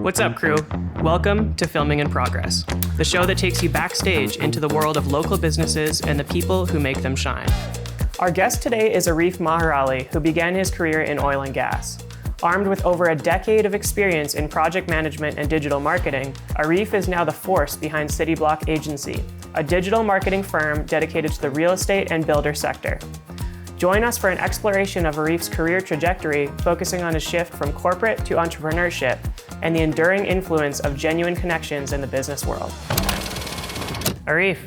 What's up, crew? Welcome to Filming in Progress, the show that takes you backstage into the world of local businesses and the people who make them shine. Our guest today is Arif Maherali, who began his career in oil and gas. Armed with over a decade of experience in project management and digital marketing, Arif is now the force behind Cityblock Agency, a digital marketing firm dedicated to the real estate and builder sector. Join us for an exploration of Arif's career trajectory, focusing on his shift from corporate to entrepreneurship and the enduring influence of genuine connections in the business world. Arif,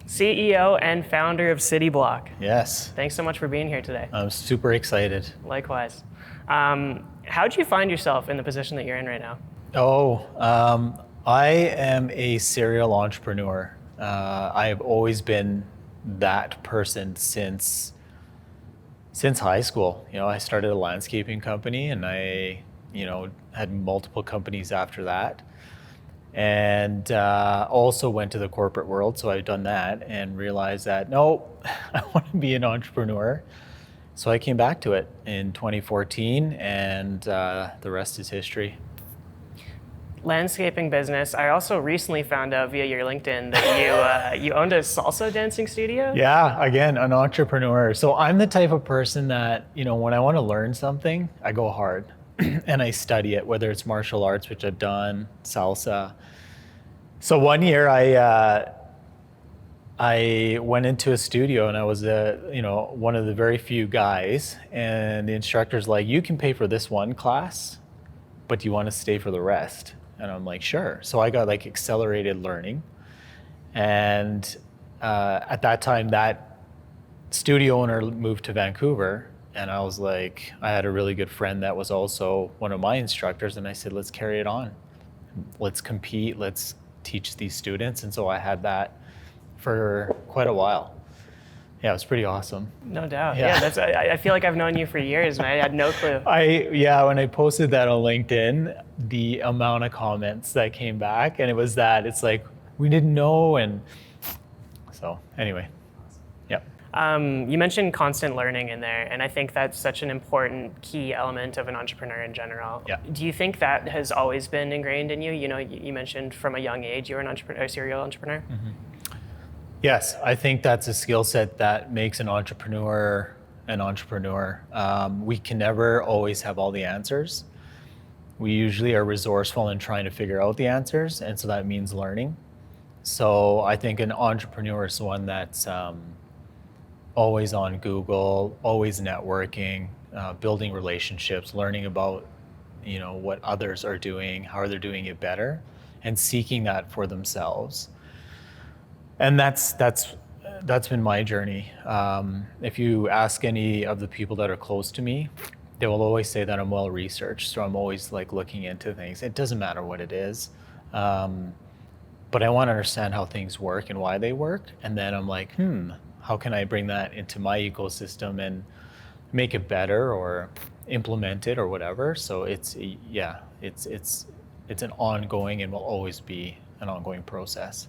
CEO and founder of Cityblock. Yes. Thanks so much for being here today. I'm super excited. Likewise. How'd you find yourself in the position that you're in right now? I am a serial entrepreneur. I have always been that person since high school. I started a landscaping company and I, had multiple companies after that. And also went to the corporate world, so I've done that and realized that, no, I want to be an entrepreneur. So I came back to it in 2014 and the rest is history. Landscaping business. I also recently found out via your LinkedIn that you owned a salsa dancing studio? Yeah, again, an entrepreneur. So I'm the type of person that, when I want to learn something, I go hard and I study it, whether it's martial arts, which I've done, salsa. So one year I went into a studio and I was one of the very few guys, and the instructor's like, you can pay for this one class, but do you want to stay for the rest? And I'm like, sure. So I got accelerated learning. And at that time, that studio owner moved to Vancouver. And I was like, I had a really good friend that was also one of my instructors. And I said, let's carry it on. Let's compete. Let's teach these students. And so I had that for quite a while. Yeah, it was pretty awesome. No doubt. Yeah, I feel like I've known you for years and I had no clue. When I posted that on LinkedIn, the amount of comments that came back, and it's like, we didn't know. And so anyway, yeah. You mentioned constant learning in there, and I think that's such an important key element of an entrepreneur in general. Yeah. Do you think that has always been ingrained in you? You mentioned from a young age you were a serial entrepreneur. Mm-hmm. Yes, I think that's a skill set that makes an entrepreneur an entrepreneur. We can never always have all the answers. We usually are resourceful in trying to figure out the answers, and so that means learning. So I think an entrepreneur is one that's always on Google, always networking, building relationships, learning about what others are doing, how they're doing it better, and seeking that for themselves. And that's been my journey. If you ask any of the people that are close to me, they will always say that I'm well researched. So I'm always looking into things. It doesn't matter what it is, but I want to understand how things work and why they work. And then I'm like, how can I bring that into my ecosystem and make it better or implement it or whatever? So it's an ongoing and will always be an ongoing process.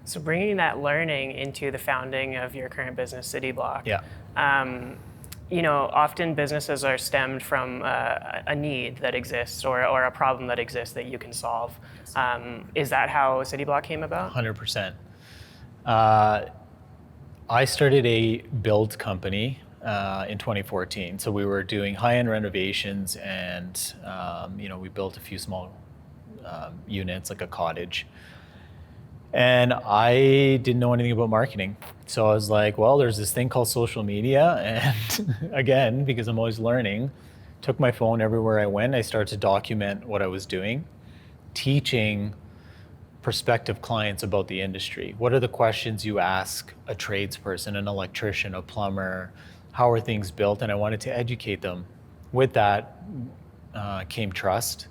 So bringing that learning into the founding of your current business, Cityblock. Yeah. Often businesses are stemmed from a need that exists or a problem that exists that you can solve. Is that how Cityblock came about? 100%. I started a build company in 2014. So we were doing high-end renovations and, we built a few small units, like a cottage. And I didn't know anything about marketing. So I was like, well, there's this thing called social media. And again, because I'm always learning, took my phone everywhere I went. I started to document what I was doing, teaching prospective clients about the industry. What are the questions you ask a tradesperson, an electrician, a plumber? How are things built? And I wanted to educate them. With that came trust.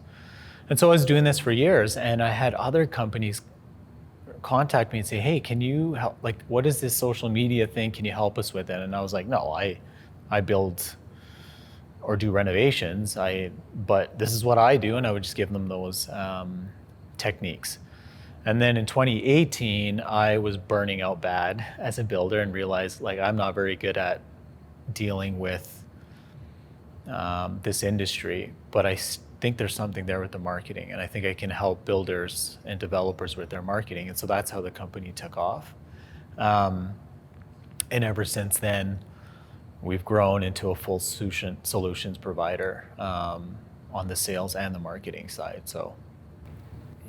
And so I was doing this for years, and I had other companies contact me and say, hey, can you help? What is this social media thing? Can you help us with it? And I was like, no, I build or do renovations, but this is what I do. And I would just give them those techniques. And then in 2018, I was burning out bad as a builder and realized I'm not very good at dealing with this industry, but I think there's something there with the marketing, and I think I can help builders and developers with their marketing. And so that's how the company took off. And ever since then, we've grown into a full solutions provider on the sales and the marketing side. So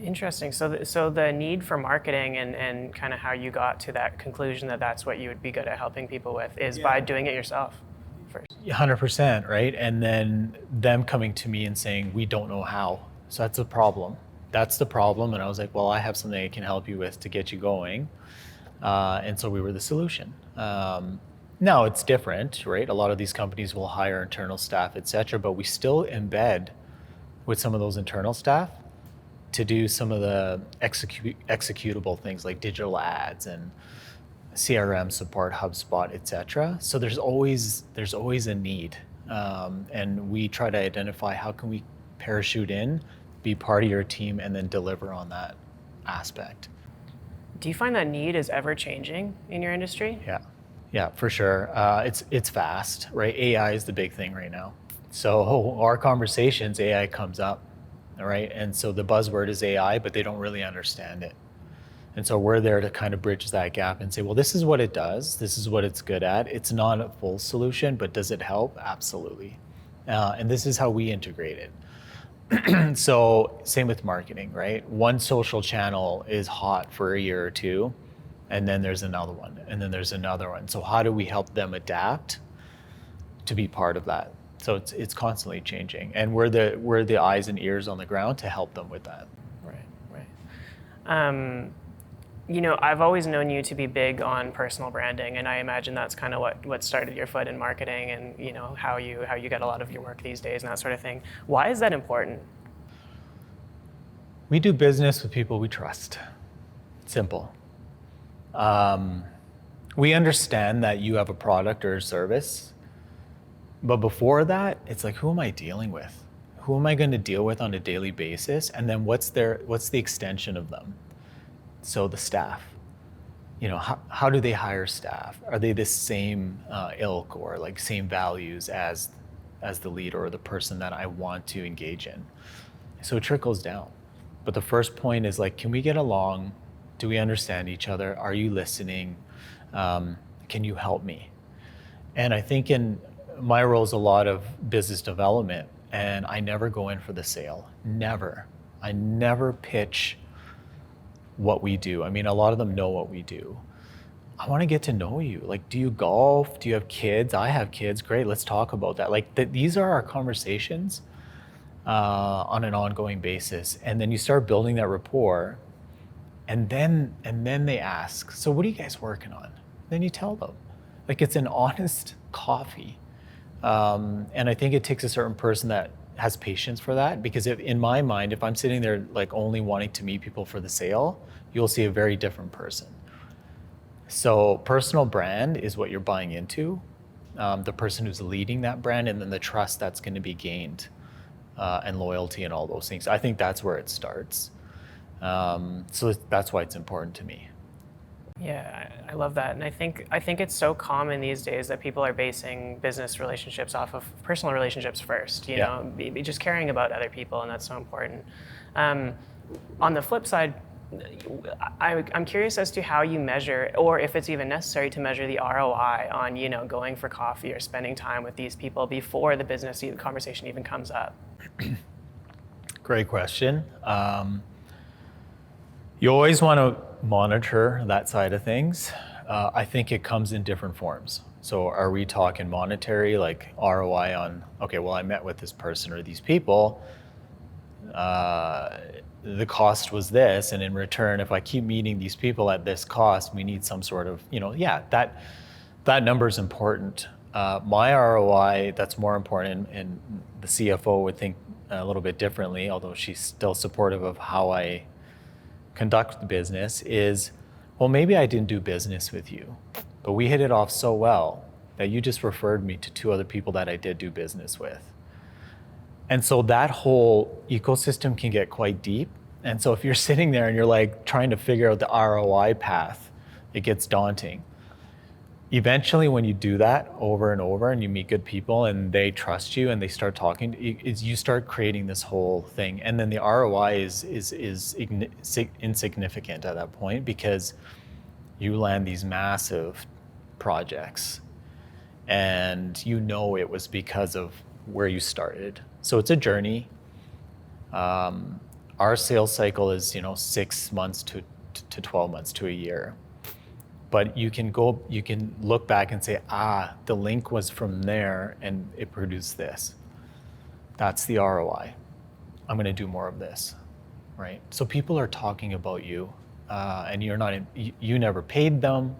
Interesting. So the need for marketing and kind of how you got to that conclusion that that's what you would be good at helping people with is by doing it yourself first. 100%, right? And then them coming to me and saying, we don't know how. So that's the problem. That's the problem. And I was like, well, I have something I can help you with to get you going. And so we were the solution. Now it's different, right? A lot of these companies will hire internal staff, et cetera, but we still embed with some of those internal staff to do some of the executable things like digital ads and CRM support, HubSpot, et cetera. So there's always a need. And we try to identify how can we parachute in, be part of your team, and then deliver on that aspect. Do you find that need is ever changing in your industry? Yeah, for sure. It's fast, right? AI is the big thing right now. So our conversations, AI comes up, all right? And so the buzzword is AI, but they don't really understand it. And so we're there to kind of bridge that gap and say, well, this is what it does. This is what it's good at. It's not a full solution, but does it help? Absolutely. And this is how we integrate it. So same with marketing, right? One social channel is hot for a year or two, and then there's another one, and then there's another one. So how do we help them adapt to be part of that? So it's constantly changing, and we're the eyes and ears on the ground to help them with that. Right. You know, I've always known you to be big on personal branding, and I imagine that's kind of what started your foot in marketing, and you know how you get a lot of your work these days and that sort of thing. Why is that important? We do business with people we trust. Simple. We understand that you have a product or a service, but before that, it's like, who am I dealing with? Who am I going to deal with on a daily basis? And then what's the extension of them? So the staff, you know, how do they hire staff? Are they the same ilk or like same values as the leader or the person that I want to engage in? So it trickles down. But the first point is like, can we get along? Do we understand each other? Are you listening? Can you help me? And I think in my role is a lot of business development, and I never go in for the sale. Never. I never pitch what we do. I mean, a lot of them know what we do. I want to get to know you. Like, do you golf? Do you have kids? I have kids. Great. Let's talk about that. Like, these are our conversations on an ongoing basis. And then you start building that rapport, and then they ask, so what are you guys working on? Then you tell them. Like, it's an honest coffee. And I think it takes a certain person that has patience for that, because in my mind, if I'm sitting there like only wanting to meet people for the sale, you'll see a very different person. So personal brand is what you're buying into, the person who's leading that brand, and then the trust that's going to be gained, and loyalty and all those things. I think that's where it starts. So that's why it's important to me. Yeah, I love that, and I think it's so common these days that people are basing business relationships off of personal relationships first. You know, be just caring about other people, and that's so important. On the flip side, I'm curious as to how you measure, or if it's even necessary to measure the ROI on going for coffee or spending time with these people before the business conversation even comes up. Great question. You always want to monitor that side of things. I think it comes in different forms. So are we talking monetary, like ROI on, okay, well, I met with this person or these people, the cost was this, and in return, if I keep meeting these people at this cost, we need some sort of, that number is important. My ROI, that's more important, and the CFO would think a little bit differently, although she's still supportive of how I conduct the business, is, well, maybe I didn't do business with you, but we hit it off so well that you just referred me to 2 other people that I did do business with. And so that whole ecosystem can get quite deep. And so if you're sitting there and you're like trying to figure out the ROI path, it gets daunting. eventually when you do that over and over and you meet good people and they trust you and they start talking, you start creating this whole thing. And then the ROI is insignificant at that point, because you land these massive projects and it was because of where you started. So it's a journey. Our sales cycle is 6 months to 12 months to a year. But you can look back and say, the link was from there and it produced this. That's the ROI. I'm going to do more of this, right? So people are talking about you, and you never paid them.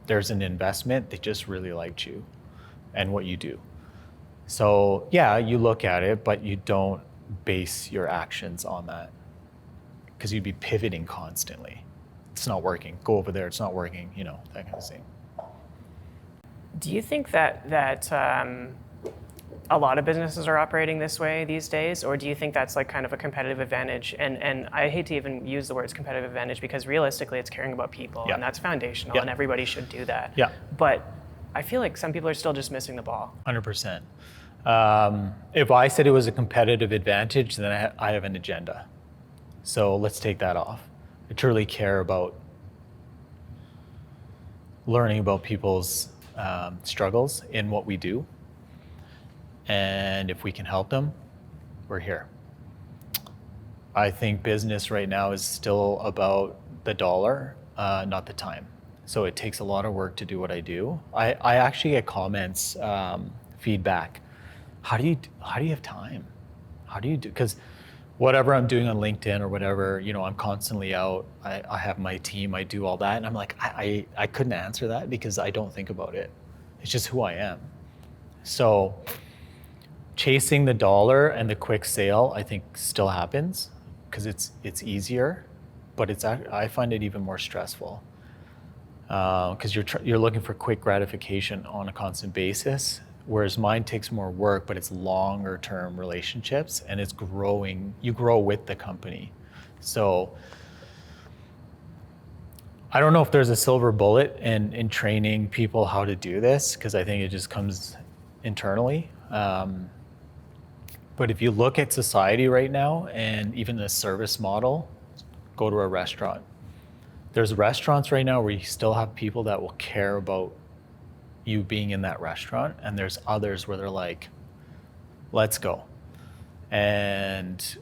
There's an investment. They just really liked you and what you do. So yeah, you look at it, but you don't base your actions on that, because you'd be pivoting constantly. It's not working. Go over there. It's not working. That kind of thing. Do you think that a lot of businesses are operating this way these days, or do you think that's like kind of a competitive advantage? And I hate to even use the words competitive advantage, because realistically, it's caring about people, and that's foundational, and everybody should do that. Yeah. But I feel like some people are still just missing the ball. 100%. If I said it was a competitive advantage, then I have an agenda. So let's take that off. I truly care about learning about people's struggles in what we do. And if we can help them, we're here. I think business right now is still about the dollar, not the time. So it takes a lot of work to do what I do. I actually get comments, feedback. How do you have time? How do you do? Because whatever I'm doing on LinkedIn or whatever, I'm constantly out. I have my team, I do all that. And I'm like, I couldn't answer that because I don't think about it. It's just who I am. So chasing the dollar and the quick sale, I think still happens because it's easier, but I find it even more stressful. Because you're looking for quick gratification on a constant basis, whereas mine takes more work, but it's longer term relationships and it's growing. You grow with the company. So I don't know if there's a silver bullet in training people how to do this, because I think it just comes internally. But if you look at society right now, and even the service model, go to a restaurant. There's restaurants right now where you still have people that will care about you being in that restaurant, and there's others where they're like, let's go. And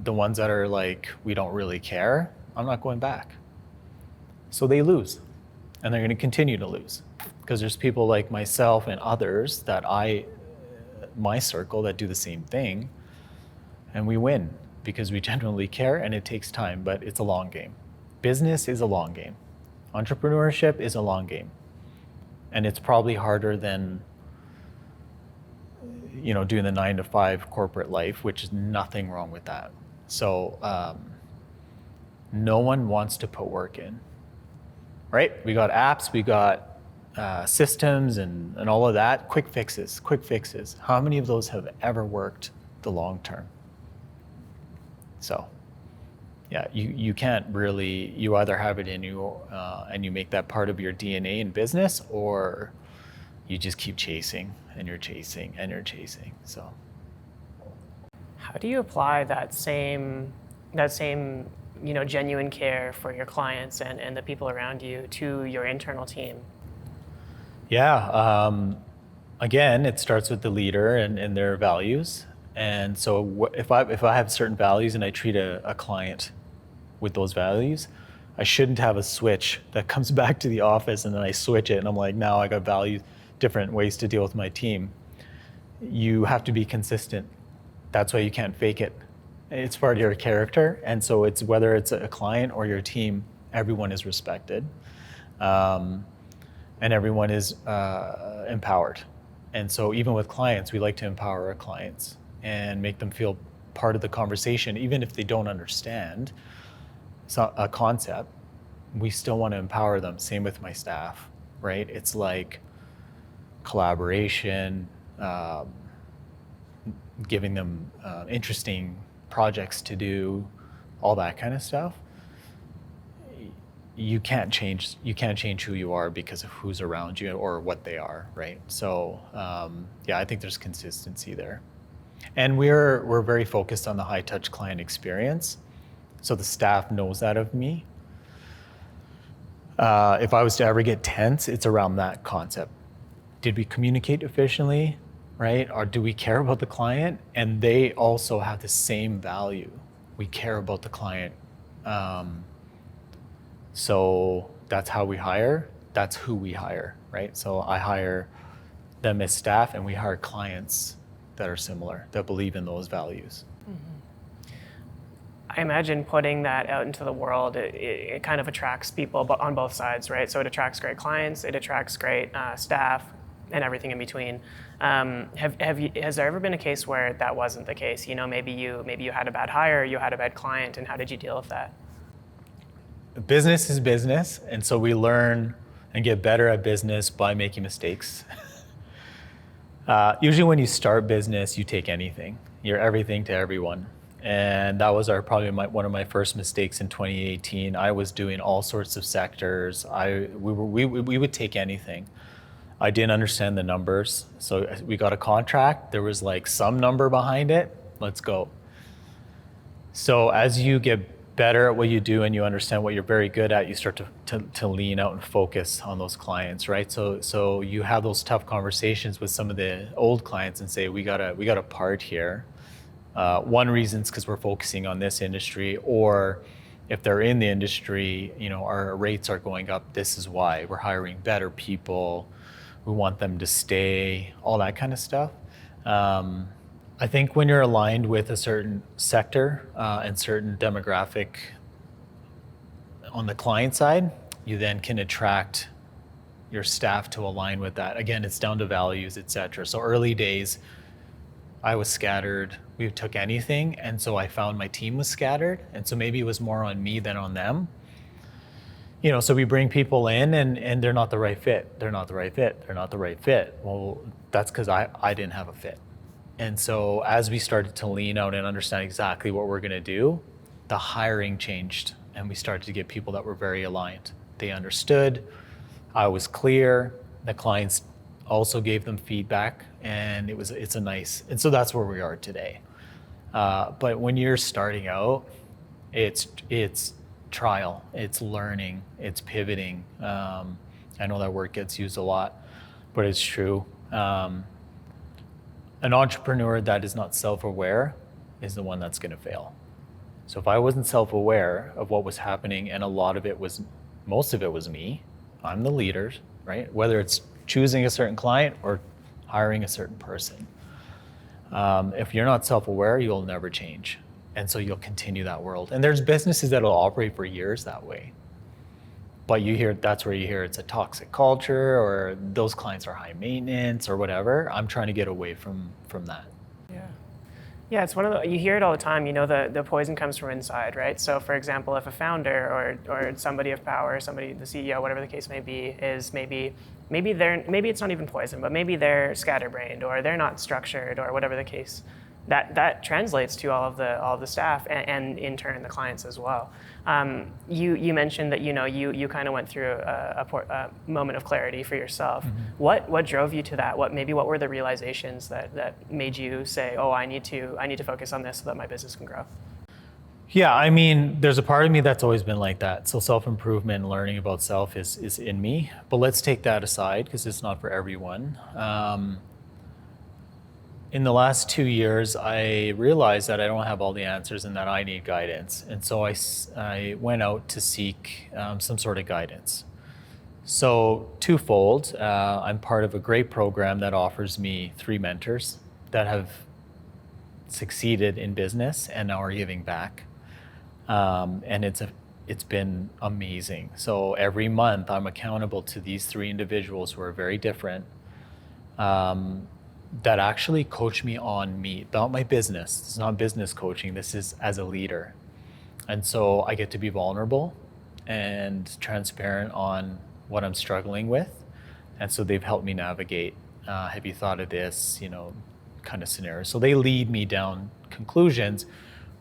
the ones that are like, we don't really care, I'm not going back. So they lose, and they're going to continue to lose, because there's people like myself and others that my circle that do the same thing, and we win because we genuinely care, and it takes time, but it's a long game. Business is a long game. Entrepreneurship is a long game. And it's probably harder than, doing the 9-to-5 corporate life, which is nothing wrong with that. So no one wants to put work in, right? We got apps, we got systems and all of that, quick fixes. How many of those have ever worked the long term? So yeah, you can't really, you either have it in you and you make that part of your DNA in business, or you just keep chasing and you're chasing and you're chasing. So how do you apply that same genuine care for your clients and the people around you to your internal team? Yeah, again, it starts with the leader and their values. And so if I have certain values and I treat a client with those values, I shouldn't have a switch that comes back to the office and then I switch it and I'm like, now I got values, different ways to deal with my team. You have to be consistent. That's why you can't fake it. It's part of your character. And so it's whether it's a client or your team, everyone is respected. And everyone is empowered. And so even with clients, we like to empower our clients and make them feel part of the conversation, even if they don't understand a concept. We still want to empower them. Same with my staff, right? It's like collaboration, giving them interesting projects to do, all that kind of stuff. you can't change who you are because of who's around you or what they are, right? So yeah, I think there's consistency there. And we're very focused on the high touch client experience. So the staff knows that of me. If I was to ever get tense, it's around that concept. Did we communicate efficiently, right? Or do we care about the client? And they also have the same value. We care about the client. So that's how we hire. That's who we hire, right? So I hire them as staff, and we hire clients that are similar, that believe in those values. I imagine putting that out into the world, it kind of attracts people on both sides, right? So it attracts great clients, it attracts great staff, and everything in between. Has there ever been a case where that wasn't the case? You know, maybe you had a bad hire, you had a bad client, and how did you deal with that? Business is business, and so we learn and get better at business by making mistakes. Usually when you start business, you take anything. You're everything to everyone. And that was one of my first mistakes in 2018. I was doing all sorts of sectors. We would take anything. I didn't understand the numbers. So we got a contract. There was like some number behind it. Let's go. So as you get better at what you do and you understand what you're very good at, you start to lean out and focus on those clients, right? So you have those tough conversations with some of the old clients and say, we got a part here. One reason is because we're focusing on this industry, or if they're in the industry, you know, our rates are going up. This is why we're hiring better people. We want them to stay, all that kind of stuff. I think when you're aligned with a certain sector and certain demographic on the client side, you then can attract your staff to align with that. Again, it's down to values, et cetera. So early days, I was scattered. We took anything. And so I found my team was scattered. And so maybe it was more on me than on them. You know, so we bring people in and they're not the right fit. They're not the right fit. They're not the right fit. Well, that's because I didn't have a fit. And so as we started to lean out and understand exactly what we're going to do, the hiring changed and we started to get people that were very aligned. They understood. I was clear. The clients also gave them feedback, and it's a nice, and so that's where we are today. But when you're starting out, it's trial, it's learning, it's pivoting. I know that word gets used a lot, but it's true. An entrepreneur that is not self-aware is the one that's going to fail. So if I wasn't self-aware of what was happening, and most of it was me, I'm the leader, right? Whether it's choosing a certain client or hiring a certain person. If you're not self-aware, you'll never change. And so you'll continue that world. And there's businesses that'll operate for years that way. But that's where you hear it's a toxic culture, or those clients are high maintenance or whatever. I'm trying to get away from that. Yeah, it's you hear it all the time, you know, the poison comes from inside, right? So for example, if a founder or somebody of power, the CEO, whatever the case may be, is maybe it's not even poison, but maybe they're scatterbrained or they're not structured or whatever the case, that translates to all of the staff and in turn the clients as well. You mentioned that you kind of went through a moment of clarity for yourself. Mm-hmm. What drove you to that? What were the realizations that made you say, oh, I need to focus on this so that my business can grow? Yeah, I mean, there's a part of me that's always been like that. So self-improvement and learning about self is in me. But let's take that aside because it's not for everyone. In the last 2 years, I realized that I don't have all the answers and that I need guidance. And so I went out to seek some sort of guidance. So twofold, I'm part of a great program that offers me 3 mentors that have succeeded in business and now are giving back. And it's been amazing. So every month I'm accountable to these 3 individuals who are very different, that actually coach me about my business. It's not business coaching, this is as a leader. And so I get to be vulnerable and transparent on what I'm struggling with. And so they've helped me navigate, have you thought of this, kind of scenario. So they lead me down conclusions,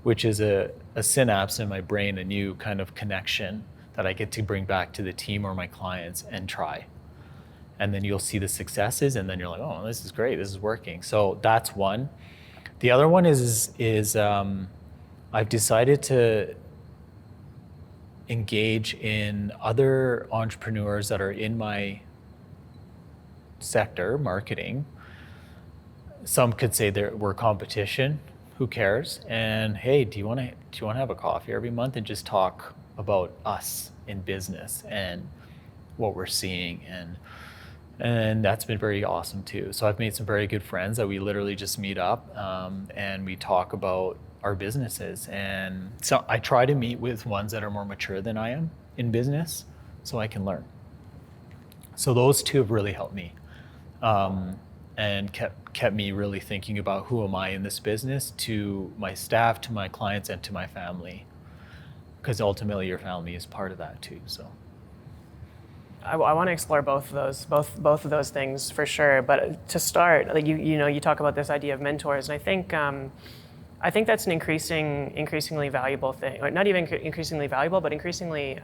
which is a synapse in my brain, a new kind of connection that I get to bring back to the team or my clients and try. And then you'll see the successes, and then you're like, oh, this is great, this is working. So that's one. The other one is I've decided to engage in other entrepreneurs that are in my sector, marketing. Some could say we're competition. Who cares? And hey, do you want to have a coffee every month and just talk about us in business and what we're seeing? And that's been very awesome too. So I've made some very good friends that we literally just meet up and we talk about our businesses. And so I try to meet with ones that are more mature than I am in business so I can learn. So those two have really helped me and kept me really thinking about who am I in this business, to my staff, to my clients, and to my family. Because ultimately your family is part of that too. So I want to explore both of those things for sure. But to start, like you talk about this idea of mentors, and I think that's an increasingly valuable thing, or not even increasingly valuable, but increasingly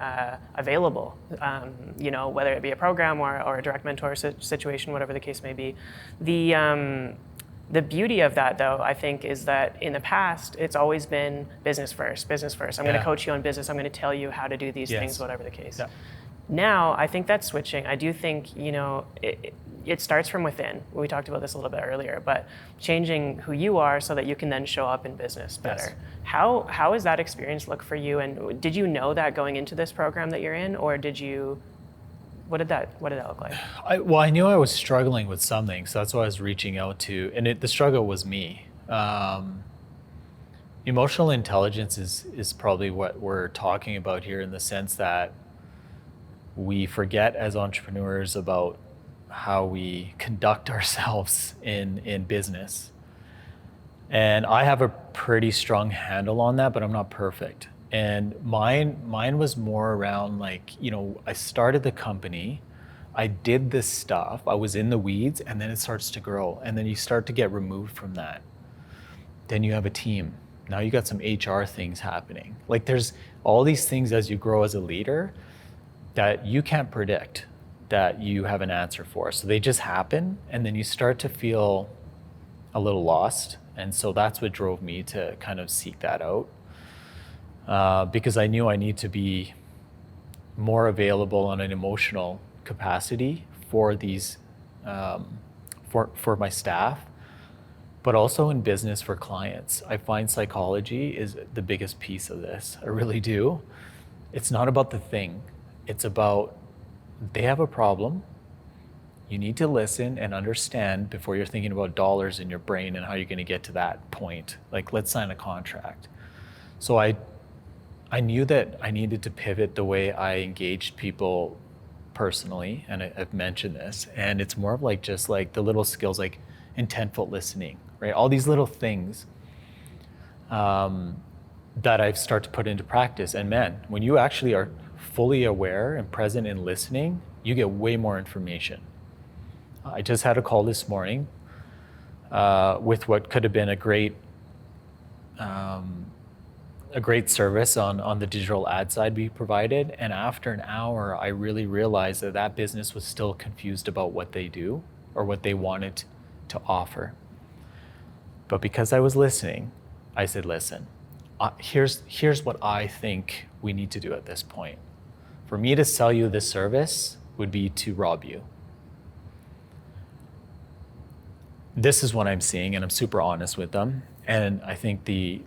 available. Whether it be a program or a direct mentor situation, whatever the case may be. The beauty of that, though, I think, is that in the past, it's always been business first. I'm going to coach you on business. I'm going to tell you how to do these things, whatever the case. Yeah. Now, I think that's switching. I do think, it starts from within. We talked about this a little bit earlier, but changing who you are so that you can then show up in business better. Yes. How has that experience look for you? And did you know that going into this program that you're in, or what did that look like? I knew I was struggling with something, so that's why I was reaching out to, and the struggle was me. Emotional intelligence is probably what we're talking about here, in the sense that we forget as entrepreneurs about how we conduct ourselves in business. And I have a pretty strong handle on that, but I'm not perfect. And mine was more around I started the company, I did this stuff, I was in the weeds, and then it starts to grow. And then you start to get removed from that. Then you have a team. Now you got some HR things happening. There's all these things as you grow as a leader that you can't predict, that you have an answer for. So they just happen, and then you start to feel a little lost. And so that's what drove me to kind of seek that out, because I knew I need to be more available on an emotional capacity for these, for my staff, but also in business for clients. I find psychology is the biggest piece of this. I really do. It's not about the thing. It's about, they have a problem. You need to listen and understand before you're thinking about dollars in your brain and how you're going to get to that point. Let's sign a contract. So I knew that I needed to pivot the way I engaged people personally, and I've mentioned this, and it's more of just the little skills, like intentful listening, right? All these little things that I've started to put into practice. And man, when you actually are fully aware and present in listening, you get way more information. I just had a call this morning with what could have been a great service on the digital ad side we provided. And after an hour, I really realized that business was still confused about what they do or what they wanted to offer. But because I was listening, I said, listen, here's what I think we need to do at this point. For me to sell you this service would be to rob you. This is what I'm seeing, and I'm super honest with them. And I think the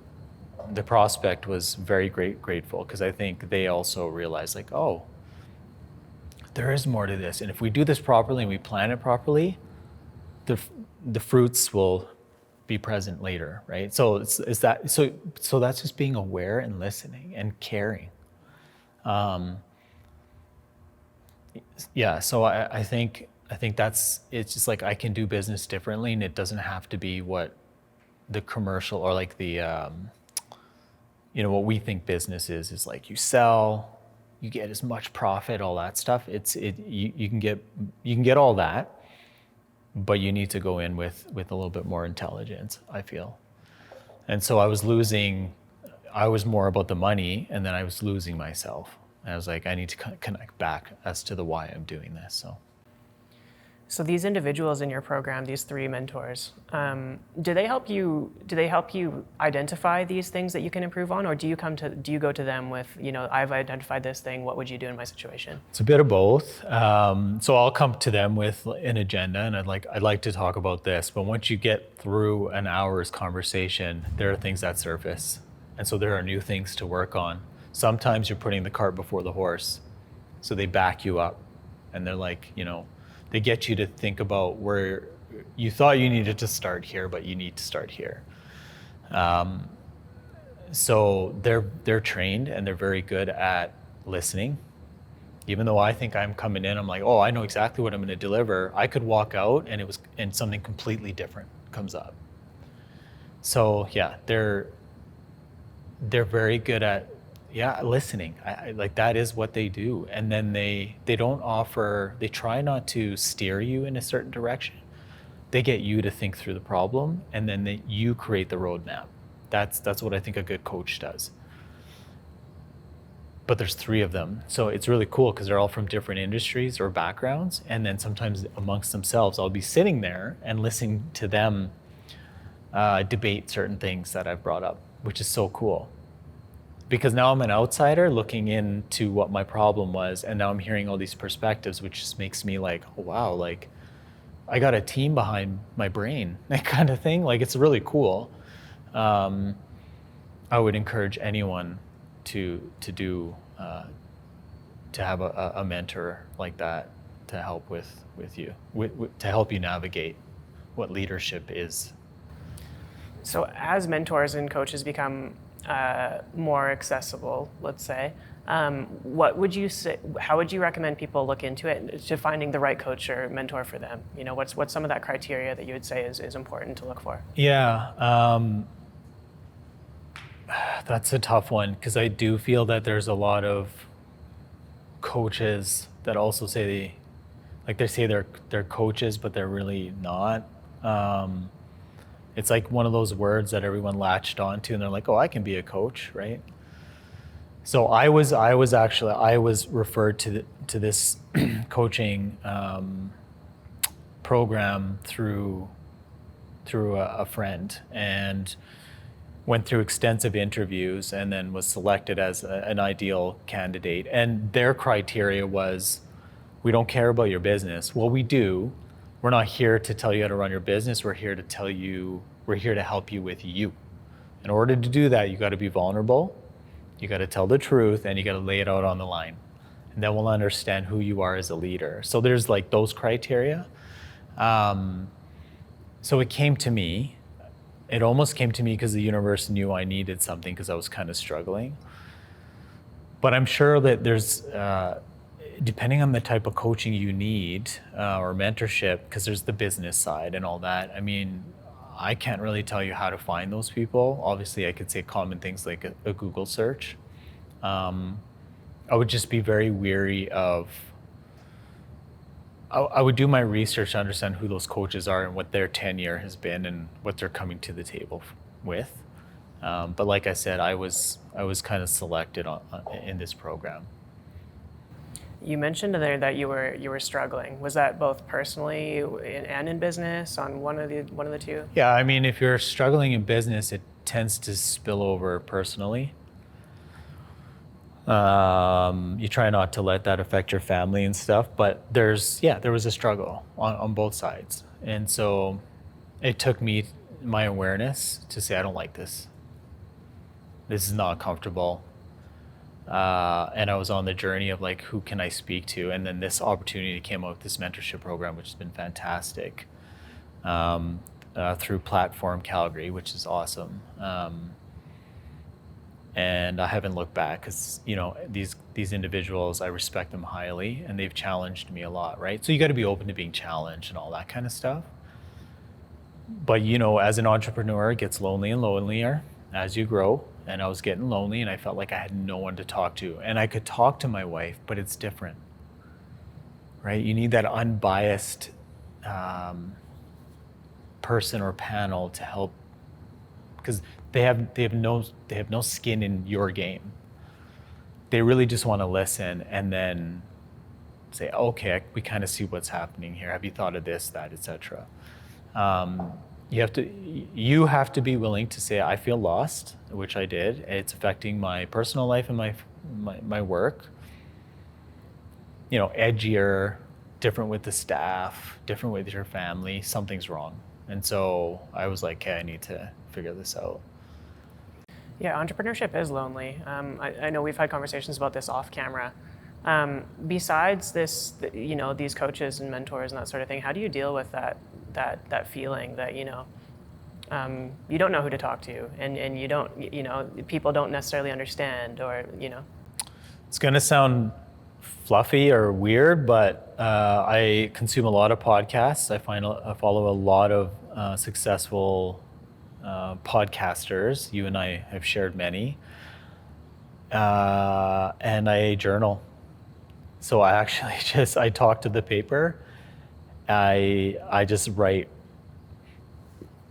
prospect was very grateful, because I think they also realized oh, there is more to this. And if we do this properly and we plan it properly, the fruits will be present later, right? So so that's just being aware and listening and caring. So I think it's just I can do business differently, and it doesn't have to be what the commercial or what we think business is you sell, you get as much profit, all that stuff. You can get all that, but you need to go in with a little bit more intelligence, I feel. And so I was more about the money, and then I was losing myself. And I was like, I need to connect back as to the why I'm doing this. So these individuals in your program, these 3 mentors, do they help you? Do they help you identify these things that you can improve on, or do you go to them with, I've identified this thing. What would you do in my situation? It's a bit of both. So I'll come to them with an agenda, and I'd like to talk about this. But once you get through an hour's conversation, there are things that surface, and so there are new things to work on. Sometimes you're putting the cart before the horse, so they back you up, and they're like, they get you to think about where you thought you needed to start here, but you need to start here. So they're trained and they're very good at listening. Even though I think I'm coming in, I'm like, oh, I know exactly what I'm going to deliver. I could walk out and something completely different comes up. So yeah, they're very good at listening. I like that is what they do. And then they try not to steer you in a certain direction. They get you to think through the problem, and then you create the roadmap. That's what I think a good coach does. But there's 3 of them. So it's really cool because they're all from different industries or backgrounds. And then sometimes amongst themselves, I'll be sitting there and listening to them debate certain things that I've brought up, which is so cool. Because now I'm an outsider looking into what my problem was, and now I'm hearing all these perspectives, which just makes me like, oh, wow, like I got a team behind my brain, that kind of thing. Like, it's really cool. I would encourage anyone to have a mentor like that to help with you, to help you navigate what leadership is. So as mentors and coaches become more accessible, let's say, what would you say? How would you recommend people look into it to finding the right coach or mentor for them? What's some of that criteria that you would say is important to look for? Yeah, that's a tough one, because I do feel that there's a lot of coaches that also say they say they're coaches, but they're really not. It's like one of those words that everyone latched onto, and they're like, "Oh, I can be a coach," right? So I was referred to this coaching program through a friend, and went through extensive interviews, and then was selected as an ideal candidate. And their criteria was, we don't care about your business. Well, we do. We're not here to tell you how to run your business. We're here to help you with you. In order to do that, you got to be vulnerable. You got to tell the truth, and you got to lay it out on the line. And then we'll understand who you are as a leader. So there's like those criteria. So it came to me. It almost came to me because the universe knew I needed something, because I was kind of struggling. But I'm sure that there's, depending on the type of coaching you need or mentorship, because there's the business side and all that. I mean, I can't really tell you how to find those people. Obviously, I could say common things like a Google search. I would just be very weary of, I would do my research to understand who those coaches are and what their tenure has been and what they're coming to the table with. But like I said, I was kind of selected in this program. You mentioned there that you were struggling. Was that both personally and in business, on one of the two? Yeah, I mean, if you're struggling in business, it tends to spill over personally. You try not to let that affect your family and stuff, but there was a struggle on both sides. And so it took me, my awareness, to say, I don't like this. This is not comfortable. And I was on the journey of like, who can I speak to? And then this opportunity came out with this mentorship program, which has been fantastic, through Platform Calgary, which is awesome. And I haven't looked back, because these individuals, I respect them highly, and they've challenged me a lot, right? So you got to be open to being challenged and all that kind of stuff. But as an entrepreneur, it gets lonely and lonelier as you grow. And I was getting lonely, and I felt like I had no one to talk to. And I could talk to my wife, but it's different, right? You need that unbiased person or panel to help, because they have no skin in your game. they really just want to listen and then say, okay, we kind of see what's happening here. Have you thought of this, that, etc. You have to be willing to say, I feel lost, which I did. It's affecting my personal life and my work. You know, edgier, different with the staff, different with your family, something's wrong. And so I was like, okay, I need to figure this out. Yeah, entrepreneurship is lonely. I know we've had conversations about this off camera. Besides this, you know, these coaches and mentors and that sort of thing, how do you deal with that feeling that, you know, you don't know who to talk to, and you don't, you know, people don't necessarily understand, or, you know? It's going to sound fluffy or weird, but I consume a lot of podcasts. I follow a lot of successful podcasters. You and I have shared many. And I journal. So I actually I talk to the paper. I just write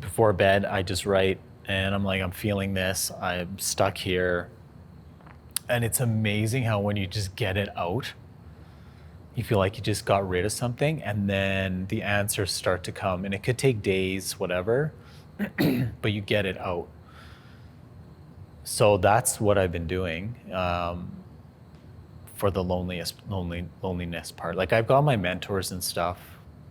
before bed. I just write, and I'm like, I'm feeling this. I'm stuck here. And it's amazing how when you just get it out, you feel like you just got rid of something, and then the answers start to come. And it could take days, whatever, but you get it out. So that's what I've been doing for the loneliness part. Like, I've got my mentors and stuff,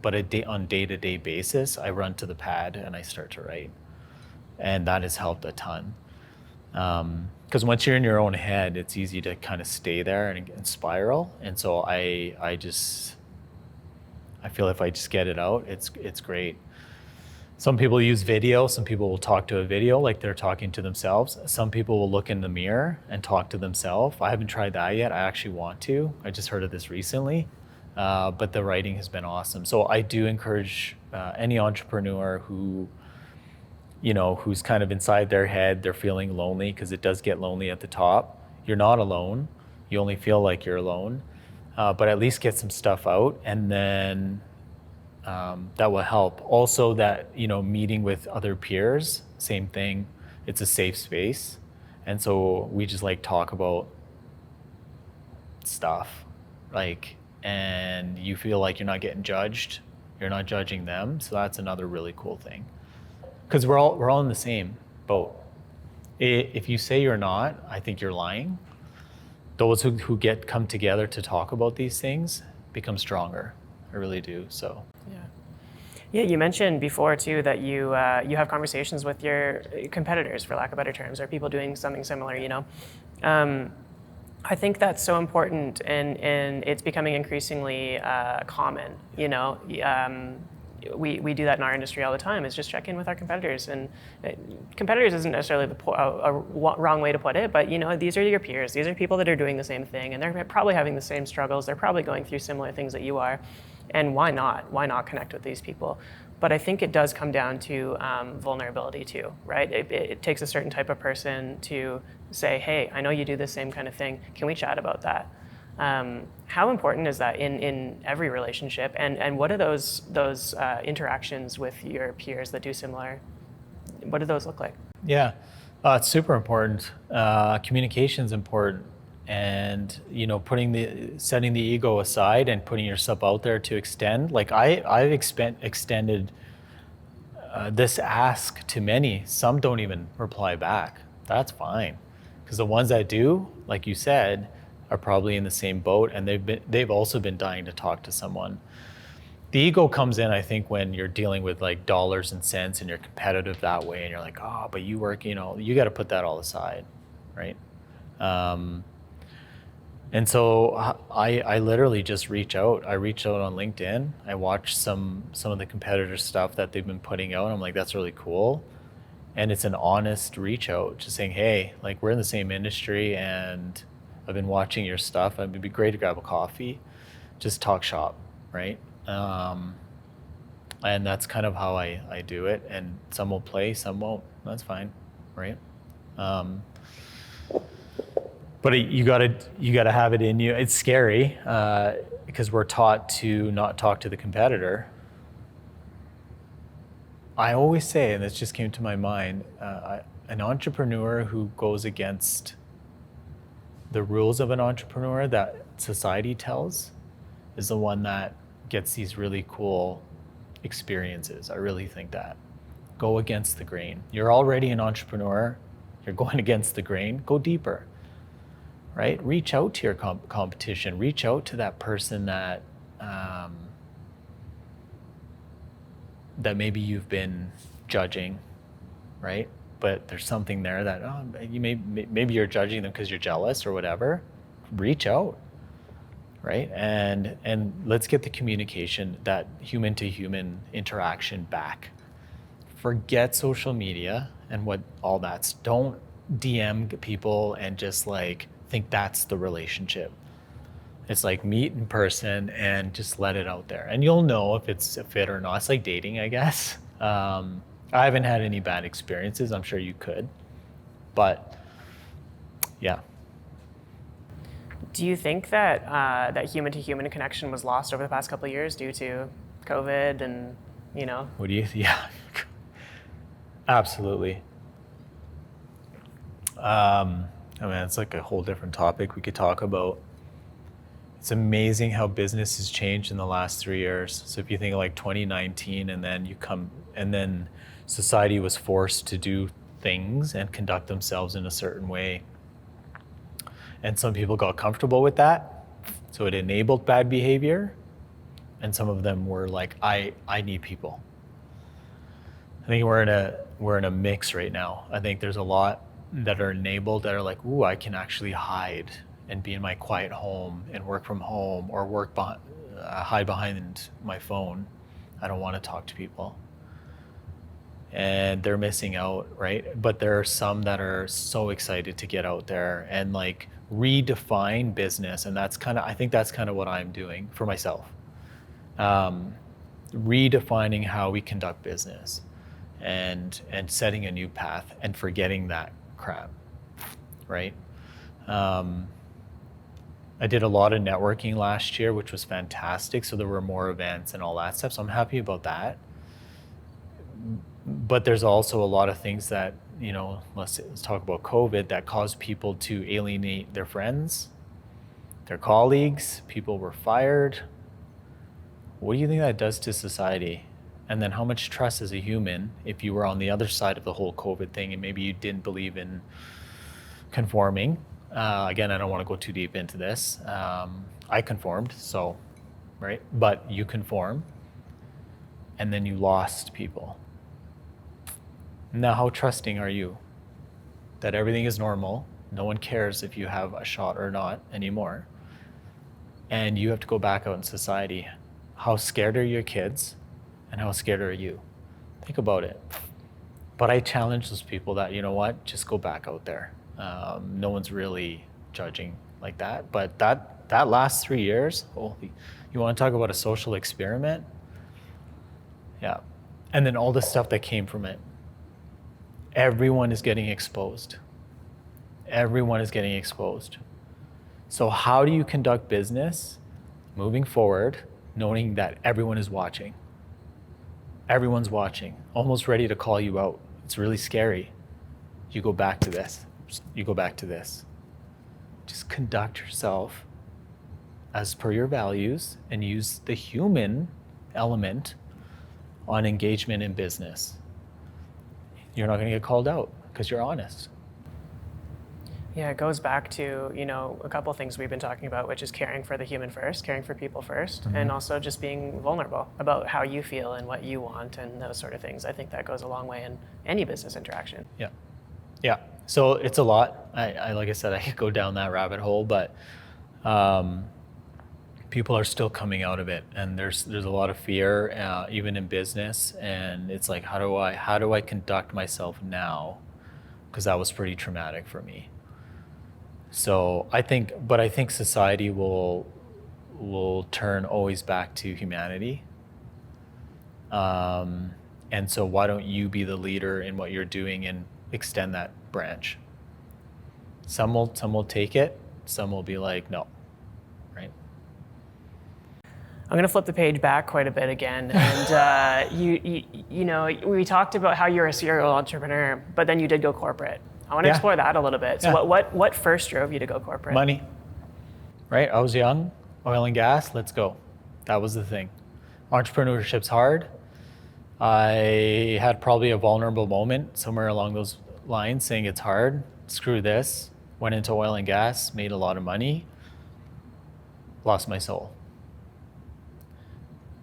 but on day-to-day basis, I run to the pad and I start to write. And that has helped a ton. Because once you're in your own head, it's easy to kind of stay there and spiral. And so I feel if I just get it out, it's great. Some people use video. Some people will talk to a video like they're talking to themselves. Some people will look in the mirror and talk to themselves. I haven't tried that yet. I actually want to. I just heard of this recently. But the writing has been awesome. So I do encourage any entrepreneur who's kind of inside their head, they're feeling lonely, because it does get lonely at the top. You're not alone. You only feel like you're alone. But at least get some stuff out, and then that will help. Also, that, meeting with other peers, same thing. It's a safe space. And so we just talk about stuff, and you feel like you're not getting judged. You're not judging them. So that's another really cool thing. Because we're all in the same boat. If you say you're not, I think you're lying. Those who come together to talk about these things become stronger. I really do. So. Yeah, you mentioned before too that you have conversations with your competitors, for lack of better terms, or people doing something similar. I think that's so important, and it's becoming increasingly common. We do that in our industry all the time, is just check in with our competitors. And competitors isn't necessarily a wrong way to put it, but these are your peers. These are people that are doing the same thing, and they're probably having the same struggles. They're probably going through similar things that you are. And why not? Why not connect with these people? But I think it does come down to vulnerability too, right? It takes a certain type of person to say, hey, I know you do the same kind of thing. Can we chat about that? How important is that in every relationship? And what are those interactions with your peers that do similar? What do those look like? Yeah, it's super important. Communication's important. And setting the ego aside and putting yourself out there to extend. I've extended this ask to many. Some don't even reply back. That's fine, because the ones that do, like you said, are probably in the same boat, and they've also been dying to talk to someone. The ego comes in, I think, when you're dealing with dollars and cents and you're competitive that way, and you're like, oh, but you work, you got to put that all aside, right? And so I literally just reach out. I reach out on LinkedIn. I watch some of the competitor stuff that they've been putting out. I'm like, that's really cool. And it's an honest reach out, just saying, hey, we're in the same industry, and I've been watching your stuff. It'd be great to grab a coffee, just talk shop, right? And that's kind of how I do it. And some will play, some won't. That's fine, right? But you gotta have it in you. It's scary because we're taught to not talk to the competitor. I always say, and this just came to my mind, an entrepreneur who goes against the rules of an entrepreneur that society tells is the one that gets these really cool experiences. I really think that. Go against the grain. You're already an entrepreneur. You're going against the grain. Go deeper, right? Reach out to your competition. Reach out to that person that that maybe you've been judging, right? But there's something there that maybe you're judging them because you're jealous or whatever. Reach out, right? And let's get the communication, that human to human interaction back. Forget social media and what all that's. Don't DM people and just like think that's the relationship. It's like meet in person and just let it out there. And you'll know if it's a fit or not. It's like dating, I guess. I haven't had any bad experiences. I'm sure you could. But yeah. Do you think that that human-to-human connection was lost over the past couple of years due to COVID and, you know? Yeah, absolutely. I mean, it's like a whole different topic we could talk about. It's amazing how business has changed in the last 3 years. So if you think of like 2019 and then society was forced to do things and conduct themselves in a certain way. And some people got comfortable with that. So it enabled bad behavior. And some of them were like, I need people. I think we're in a mix right now. I think there's a lot that are enabled that are like, ooh, I can actually hide and be in my quiet home and work from home or hide behind my phone. I don't want to talk to people. And they're missing out, right? But there are some that are so excited to get out there and like redefine business. And I think that's kind of what I'm doing for myself. Redefining how we conduct business and setting a new path and forgetting that crap, right? I did a lot of networking last year, which was fantastic. So there were more events and all that stuff. So I'm happy about that. But there's also a lot of things that, you know, let's talk about COVID, that caused people to alienate their friends, their colleagues. People were fired. What do you think that does to society? And then how much trust as a human, if you were on the other side of the whole COVID thing and maybe you didn't believe in conforming? Again, I don't want to go too deep into this. I conformed, so, right? But you conform, and then you lost people. Now, how trusting are you that everything is normal? No one cares if you have a shot or not anymore. And you have to go back out in society. How scared are your kids? And how scared are you? Think about it. But I challenge those people that, you know what, just go back out there. No one's really judging like that. But that last 3 years, holy, you want to talk about a social experiment? Yeah. And then all the stuff that came from it. Everyone is getting exposed. Everyone is getting exposed. So how do you conduct business moving forward, knowing that everyone is watching? Everyone's watching, almost ready to call you out. It's really scary. You go back to this. You go back to this. Just conduct yourself as per your values and use the human element on engagement in business. You're not going to get called out because you're honest. Yeah, it goes back to, you know, a couple of things we've been talking about, which is caring for the human first, caring for people first, and also just being vulnerable about how you feel and what you want and those sort of things. I think that goes a long way in any business interaction. Yeah. So it's a lot. I like I said, I could go down that rabbit hole, but people are still coming out of it, and there's a lot of fear, even in business. And it's like, how do I conduct myself now? Because that was pretty traumatic for me. So I think society will turn always back to humanity. And so why don't you be the leader in what you're doing and extend that branch? Some will take it, some will be like, no, right? I'm going to flip the page back quite a bit again. And you know, we talked about how you're a serial entrepreneur, but then you did go corporate. I want to Yeah. explore that a little bit. So Yeah. what first drove you to go corporate? Money, right? I was young, oil and gas, let's go. That was the thing. Entrepreneurship's hard. I had probably a vulnerable moment somewhere along those lines saying it's hard, screw this. Went into oil and gas, made a lot of money, lost my soul.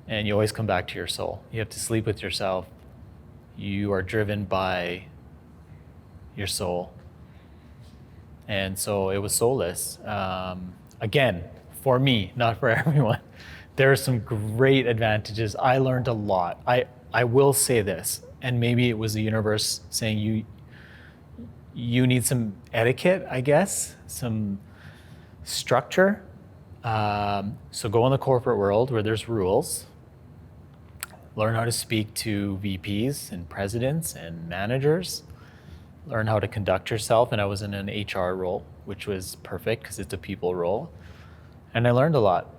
And you always come back to your soul. You have to sleep with yourself. You are driven by your soul. And so it was soulless. Again, for me, not for everyone. There are some great advantages. I learned a lot. I will say this, and maybe it was the universe saying you need some etiquette, I guess, some structure. So go in the corporate world where there's rules. Learn how to speak to VPs and presidents and managers. Learn how to conduct yourself. And I was in an HR role, which was perfect because it's a people role. And I learned a lot.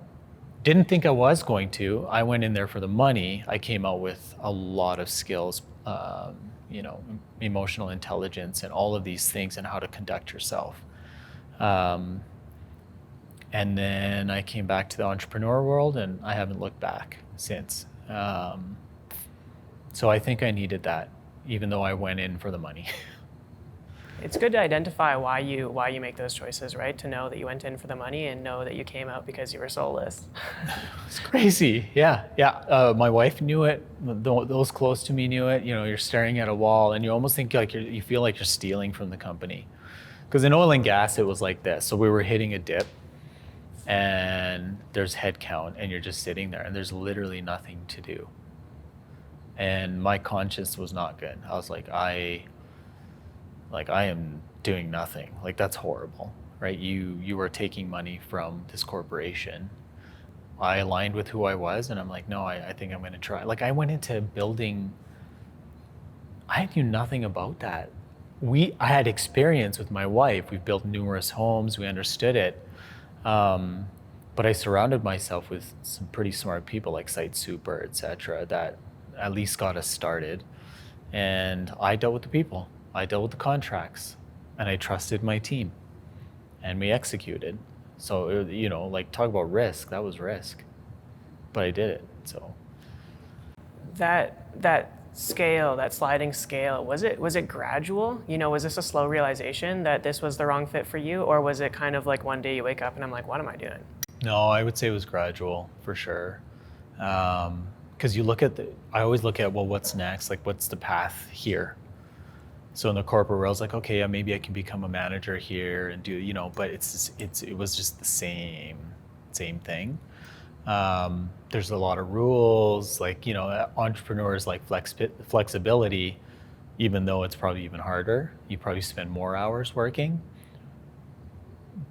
Didn't think I was going to. I went in there for the money. I came out with a lot of skills, emotional intelligence and all of these things and how to conduct yourself. And then I came back to the entrepreneur world and I haven't looked back since. So I think I needed that, even though I went in for the money. It's good to identify why you make those choices, right? To know that you went in for the money and know that you came out because you were soulless. It's crazy. Yeah. My wife knew it. Those close to me knew it. You're staring at a wall and you almost think like you feel like you're stealing from the company. Because in oil and gas, it was like this. So we were hitting a dip and there's head count and you're just sitting there and there's literally nothing to do. And my conscience was not good. I was like, I am doing nothing. Like, that's horrible, right? You are taking money from this corporation. I aligned with who I was and I'm like, no, I think I'm going to try. Like, I went into building, I knew nothing about that. I had experience with my wife. We've built numerous homes. We understood it. But I surrounded myself with some pretty smart people like Site Super, et cetera, that at least got us started. And I dealt with the people. I dealt with the contracts and I trusted my team and we executed. So, talk about risk, that was risk, but I did it, so. That scale, that sliding scale, was it gradual? Was this a slow realization that this was the wrong fit for you? Or was it kind of like one day you wake up and I'm like, what am I doing? No, I would say it was gradual for sure. Because I always look at, well, what's next? Like, what's the path here? So in the corporate world, it's like, okay, yeah, maybe I can become a manager here and do, but it was just the same thing. There's a lot of rules, like, entrepreneurs like flexibility, even though it's probably even harder. You probably spend more hours working,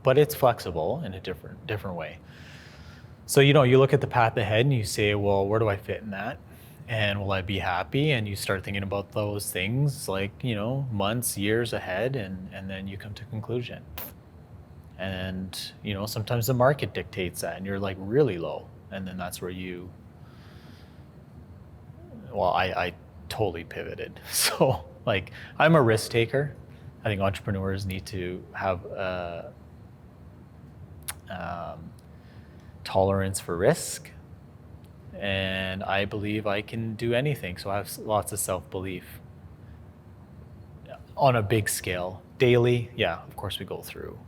but it's flexible in a different way. So, you look at the path ahead and you say, well, where do I fit in that? And will I be happy? And you start thinking about those things like, months, years ahead, and then you come to conclusion. And, sometimes the market dictates that and you're like really low. And then that's where I totally pivoted. So like, I'm a risk taker. I think entrepreneurs need to have tolerance for risk. And I believe I can do anything. So I have lots of self-belief on a big scale. Daily, yeah, of course we go through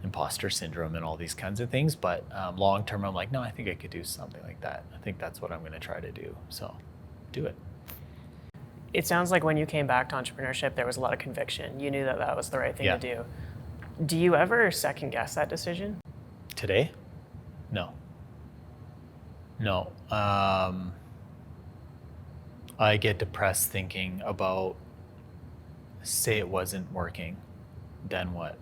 imposter syndrome and all these kinds of things. But long term, I'm like, no, I think I could do something like that. I think that's what I'm going to try to do. So do it. It sounds like when you came back to entrepreneurship, there was a lot of conviction. You knew that was the right thing to do. Do you ever second guess that decision? Today? No. I get depressed thinking about, say it wasn't working, then what?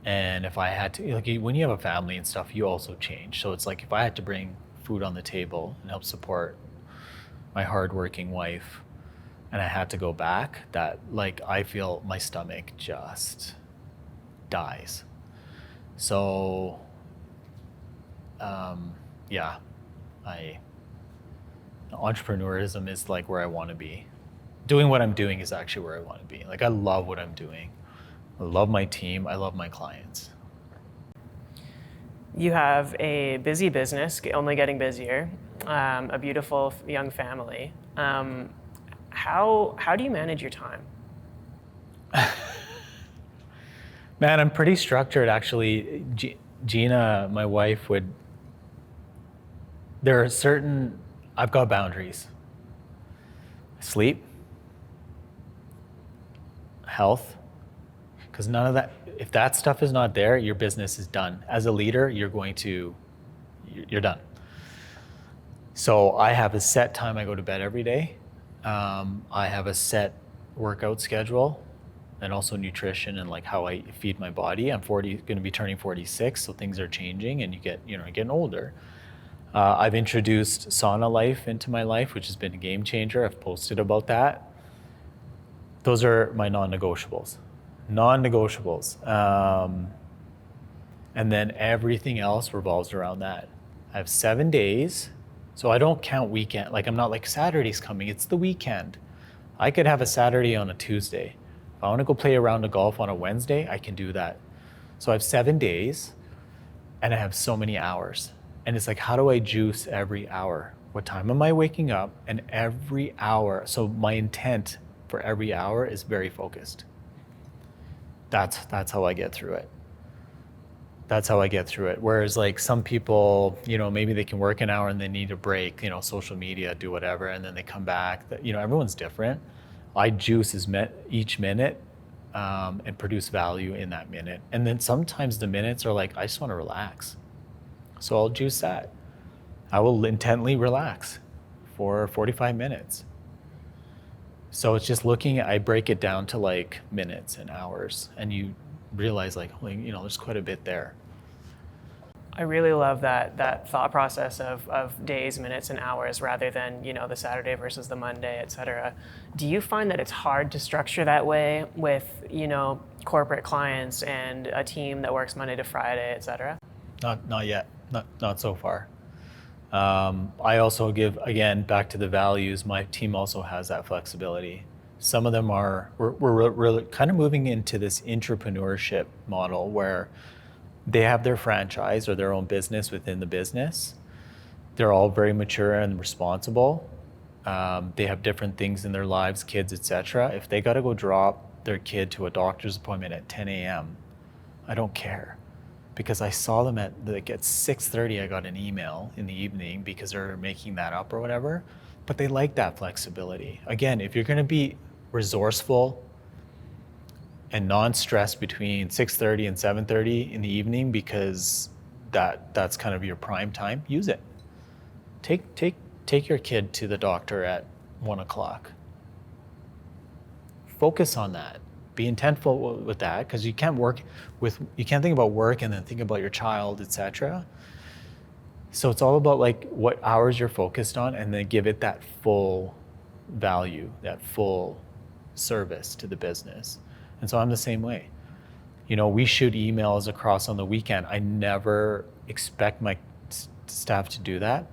And if I had to, like, when you have a family and stuff, you also change. So it's like, if I had to bring food on the table and help support my hardworking wife and I had to go back, that, like, I feel my stomach just dies. So entrepreneurism is like where I want to be. doing what I'm doing is actually where I want to be. Like I love what I'm doing. I love my team. I love my clients. You have a busy business, only getting busier, a beautiful young family. How do you manage your time? Man, I'm pretty structured actually. Gina, my wife, there are certain, I've got boundaries. Sleep, health, because none of that, if that stuff is not there, your business is done. As a leader, you're done. So I have a set time I go to bed every day. I have a set workout schedule and also nutrition and like how I feed my body. I'm going to be turning 46, so things are changing and you're getting older. I've introduced sauna life into my life, which has been a game changer. I've posted about that. Those are my non-negotiables. And then everything else revolves around that. I have 7 days, so I don't count weekend. Like I'm not like Saturday's coming, it's the weekend. I could have a Saturday on a Tuesday. If I want to go play a round of golf on a Wednesday, I can do that. So I have 7 days and I have so many hours. And it's like, how do I juice every hour? What time am I waking up? And every hour, so my intent for every hour is very focused. That's how I get through it. Whereas like some people, maybe they can work an hour and they need a break, social media, do whatever, and then they come back. Everyone's different. I juice each minute and produce value in that minute. And then sometimes the minutes are like, I just want to relax. So I'll juice that. I will intently relax for 45 minutes. So it's just I break it down to like minutes and hours, and you realize like, there's quite a bit there. I really love that thought process of days, minutes, and hours rather than, the Saturday versus the Monday, et cetera. Do you find that it's hard to structure that way with, corporate clients and a team that works Monday to Friday, et cetera? Not yet. Not so far. I also give, again, back to the values, my team also has that flexibility. Some of them we're really kind of moving into this entrepreneurship model where they have their franchise or their own business within the business. They're all very mature and responsible. They have different things in their lives, kids, etc. If they got to go drop their kid to a doctor's appointment at 10 a.m., I don't care. Because I saw them at 6:30, I got an email in the evening because they're making that up or whatever. But they like that flexibility. Again, if you're going to be resourceful and non-stressed between 6:30 and 7:30 in the evening because that's kind of your prime time, use it. Take your kid to the doctor at 1 o'clock. Focus on that. Be intentful with that, because you can't think about work and then think about your child, etc. So it's all about like what hours you're focused on, and then give it that full value, that full service to the business. And so I'm the same way. We shoot emails across on the weekend. I never expect my staff to do that,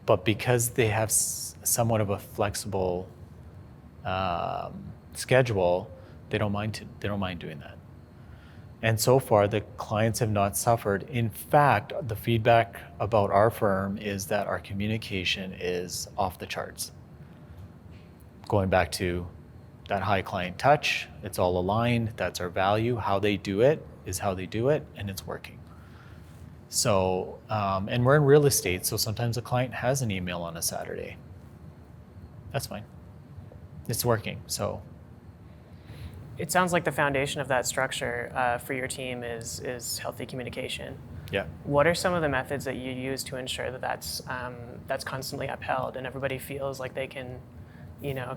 but because they have somewhat of a flexible schedule, they don't mind doing that. And so far, the clients have not suffered. In fact, the feedback about our firm is that our communication is off the charts. Going back to that high client touch, it's all aligned, that's our value. How they do it is how they do it, and it's working. So, and we're in real estate, so sometimes a client has an email on a Saturday. That's fine. It's working, so. It sounds like the foundation of that structure for your team is healthy communication. Yeah. What are some of the methods that you use to ensure that that's constantly upheld and everybody feels like they can,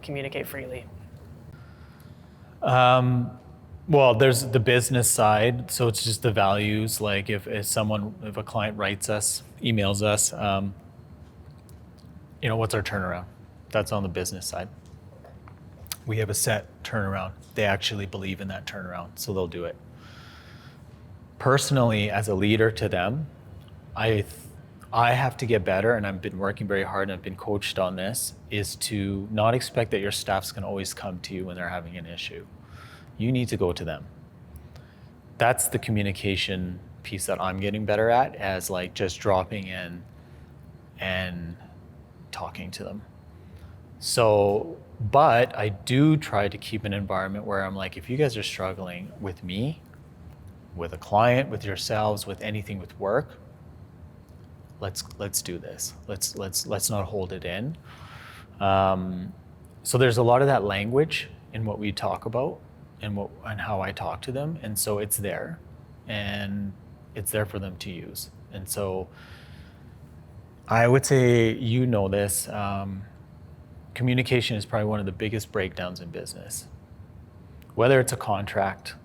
communicate freely? Well, there's the business side, so it's just the values. Like if a client writes us, emails us, what's our turnaround? That's on the business side. We have a set turnaround. They actually believe in that turnaround, so they'll do it. Personally, as a leader to them, I I have to get better, and I've been working very hard and I've been coached on this, is to not expect that your staff's going to always come to you when they're having an issue. You need to go to them. That's the communication piece that I'm getting better at, as like just dropping in and talking to them. So, but I do try to keep an environment where I'm like, if you guys are struggling with me, with a client, with yourselves, with anything, with work, let's do this. Let's not hold it in. So there's a lot of that language in what we talk about and how I talk to them, and so it's there, and it's there for them to use. And so I would say, you know this, communication is probably one of the biggest breakdowns in business. Whether it's a contract,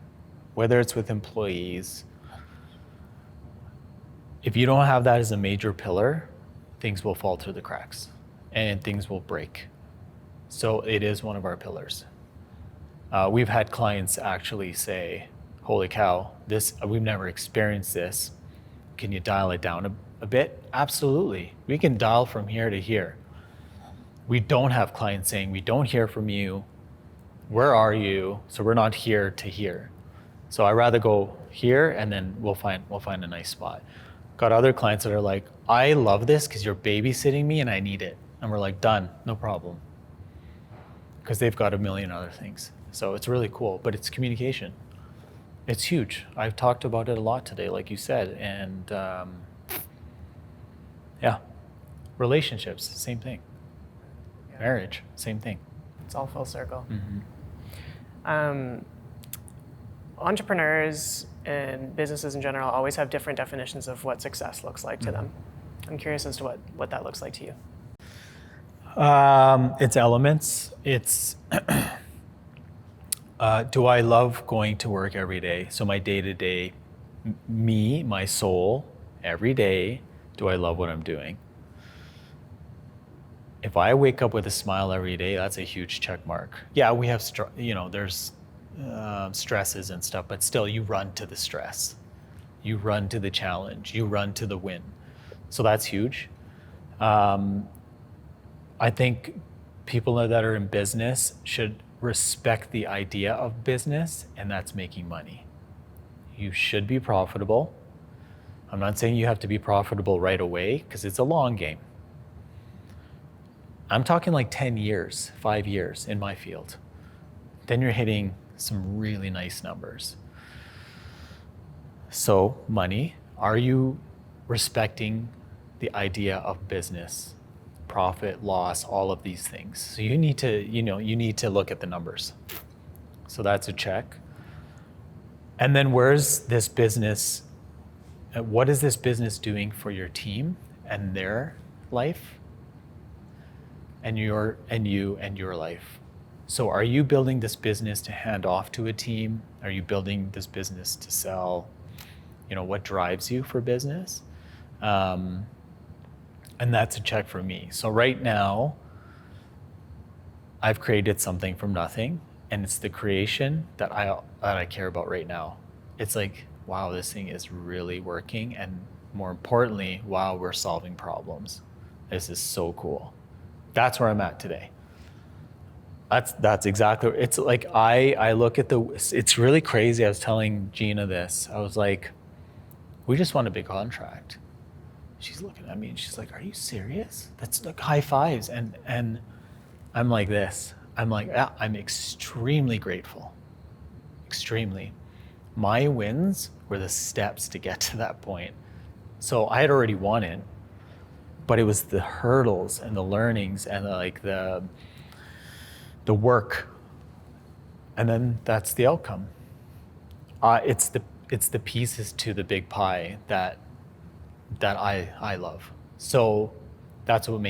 whether it's with employees, if you don't have that as a major pillar, things will fall through the cracks and things will break. So it is one of our pillars. We've had clients actually say, holy cow, we've never experienced this. Can you dial it down a bit? Absolutely. We can dial from here to here. We don't have clients saying, we don't hear from you. Where are you? So we're not here to here. So I'd rather go here, and then we'll find a nice spot. Got other clients that are like, I love this because you're babysitting me and I need it. And we're like, done, no problem. Because they've got a million other things. So it's really cool, but it's communication. It's huge. I've talked about it a lot today, like you said. And yeah, relationships, same thing. Yeah. Marriage, same thing. It's all full circle. Entrepreneurs and businesses in general always have different definitions of what success looks like to them. I'm curious as to what that looks like to you. It's elements. It's do I love going to work every day? So my day-to-day, me, my soul, every day, do I love what I'm doing? If I wake up with a smile every day, that's a huge check mark. Yeah, we have, there's stresses and stuff, but still you run to the stress. You run to the challenge. You run to the win. So that's huge. I think people that are in business should respect the idea of business, and that's making money. You should be profitable. I'm not saying you have to be profitable right away, because it's a long game. I'm talking like 10 years, 5 years in my field. Then you're hitting some really nice numbers. So money, are you respecting the idea of business? Profit, loss, all of these things. So you need to look at the numbers. So that's a check. And then where's this business, what is this business doing for your team and their life and your life? So are you building this business to hand off to a team? Are you building this business to sell? What drives you for business? And that's a check for me. So right now, I've created something from nothing, and it's the creation that I care about right now. It's like, wow, this thing is really working, and more importantly, wow, we're solving problems. This is so cool. That's where I'm at today. That's exactly. It's like I look at it's really crazy. I was telling Gina this. I was like, we just won a big contract. She's looking at me and she's like, are you serious? That's like high fives. And I'm like this. I'm like, yeah, I'm extremely grateful. Extremely. My wins were the steps to get to that point. So I had already won it, but it was the hurdles and the learnings and the work. And then that's the outcome. It's the pieces to the big pie that I love. So that's what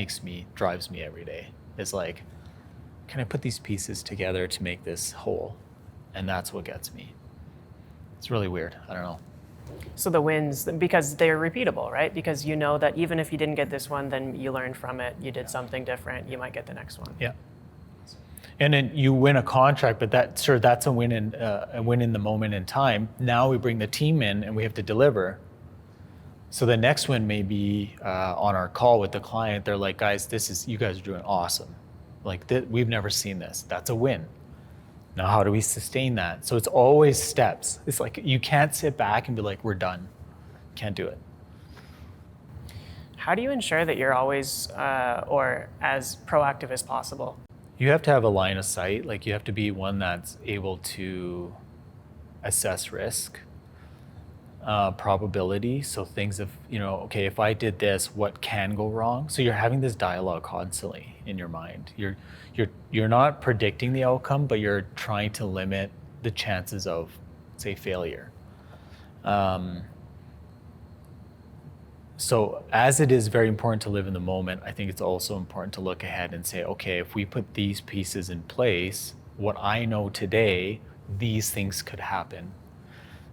drives me every day. Is like, can I put these pieces together to make this whole? And that's what gets me. It's really weird. I don't know. So the wins, because they're repeatable, right? Because you know that even if you didn't get this one, then you learned from it. You did something different. You might get the next one. Yeah. And then you win a contract, but that's a win in the moment in time. Now we bring the team in and we have to deliver. So the next one may be on our call with the client. They're like, guys, you guys are doing awesome. Like we've never seen this. That's a win. Now, how do we sustain that? So it's always steps. It's like you can't sit back and be like, we're done. Can't do it. How do you ensure that you're always or as proactive as possible? You have to have a line of sight. Like you have to be one that's able to assess risk, probability. So things of, okay, if I did this, what can go wrong? So you're having this dialogue constantly in your mind. You're not predicting the outcome, but you're trying to limit the chances of, say, failure. So as it is very important to live in the moment, I think it's also important to look ahead and say, okay, if we put these pieces in place, what I know today, these things could happen.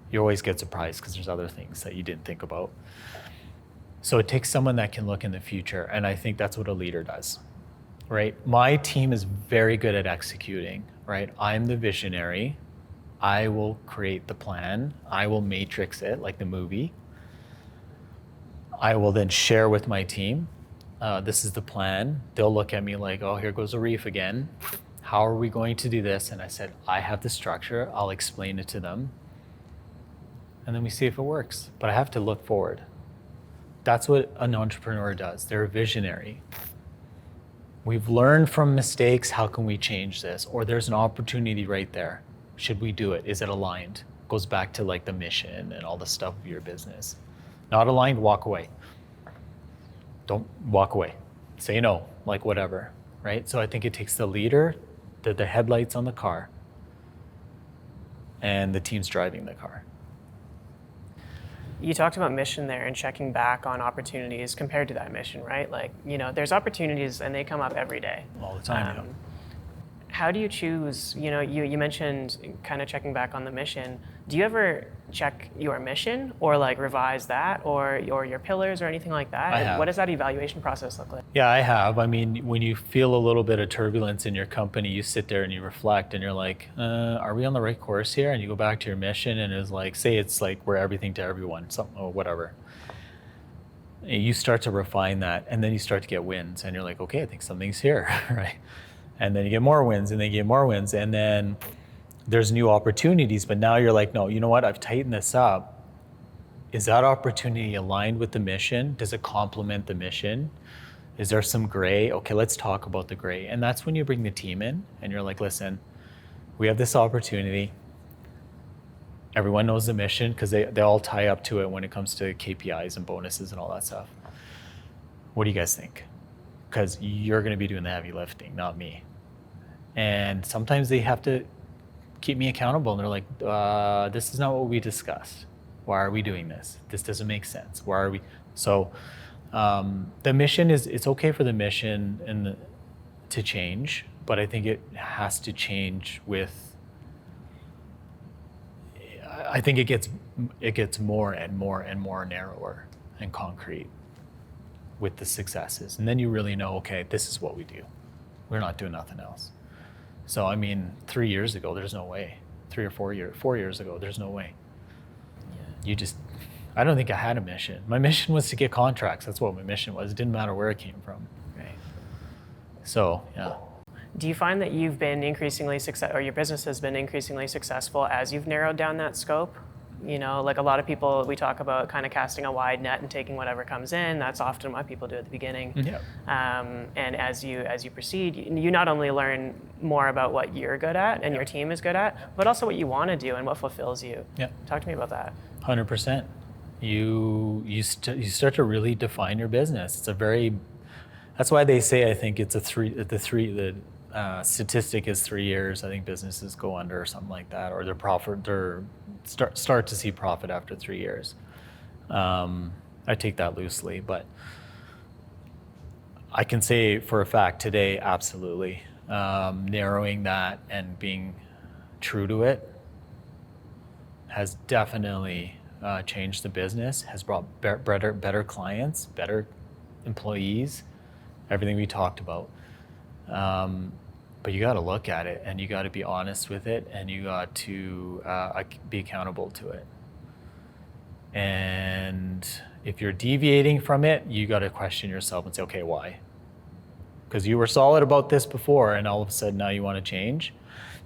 You always get surprised because there's other things that you didn't think about. So it takes someone that can look in the future, and I think that's what a leader does, right? My team is very good at executing, right? I'm the visionary. I will create the plan. I will matrix it like the movie. I will then share with my team, this is the plan. They'll look at me like, oh, here goes Arif again. How are we going to do this? And I said, I have the structure. I'll explain it to them. And then we see if it works. But I have to look forward. That's what an entrepreneur does. They're a visionary. We've learned from mistakes. How can we change this? Or there's an opportunity right there. Should we do it? Is it aligned? Goes back to like the mission and all the stuff of your business. Not aligned, walk away. Don't walk away. Say no, like whatever, right? So I think it takes the leader, the headlights on the car, and the team's driving the car. You talked about mission there and checking back on opportunities compared to that mission, right? Like, there's opportunities and they come up every day. All the time, How do you choose, you mentioned kind of checking back on the mission. Do you ever check your mission or like revise that or your pillars or anything like that? I have. What does that evaluation process look like? Yeah, I have. I mean, when you feel a little bit of turbulence in your company, you sit there and you reflect and you're like, are we on the right course here? And you go back to your mission and it's like, say it's like we're everything to everyone, something or whatever. And you start to refine that and then you start to get wins and you're like, okay, I think something's here, right? And then you get more wins and then you get more wins and then there's new opportunities, but now you're like, no, you know what? I've tightened this up. Is that opportunity aligned with the mission? Does it complement the mission? Is there some gray? Okay, let's talk about the gray. And that's when you bring the team in and you're like, listen, we have this opportunity. Everyone knows the mission because they all tie up to it when it comes to KPIs and bonuses and all that stuff. What do you guys think? Because you're going to be doing the heavy lifting, not me. And sometimes they have to keep me accountable. And they're like, this is not what we discussed. Why are we doing this? This doesn't make sense. Why are we? So the mission it's okay for the mission to change, but I think it has to change with, I think it gets more and more and more narrower and concrete with the successes. And then you really know, okay, this is what we do. We're not doing nothing else. So, I mean, 3 years ago, there's no way. 4 years ago, there's no way. Yeah. I don't think I had a mission. My mission was to get contracts. That's what my mission was. It didn't matter where it came from. Right. So, yeah. Do you find that you've been increasingly or your business has been increasingly successful as you've narrowed down that scope? Like a lot of people, we talk about kind of casting a wide net and taking whatever comes in. That's often what people do at the beginning. Yeah. And as you proceed, you not only learn more about what you're good at and your team is good at, but also what you want to do and what fulfills you. Yeah. Talk to me about that. 100%. You start to really define your business. That's why they say, I think it's the statistic is 3 years. I think businesses go under or something like that, or they're start to see profit after 3 years. I take that loosely, but I can say for a fact today, absolutely, narrowing that and being true to it has definitely changed the business, has brought better clients, better employees, everything we talked about. But you got to look at it and you got to be honest with it and you got to be accountable to it. And if you're deviating from it, you got to question yourself and say, okay, why? Because you were solid about this before and all of a sudden now you want to change.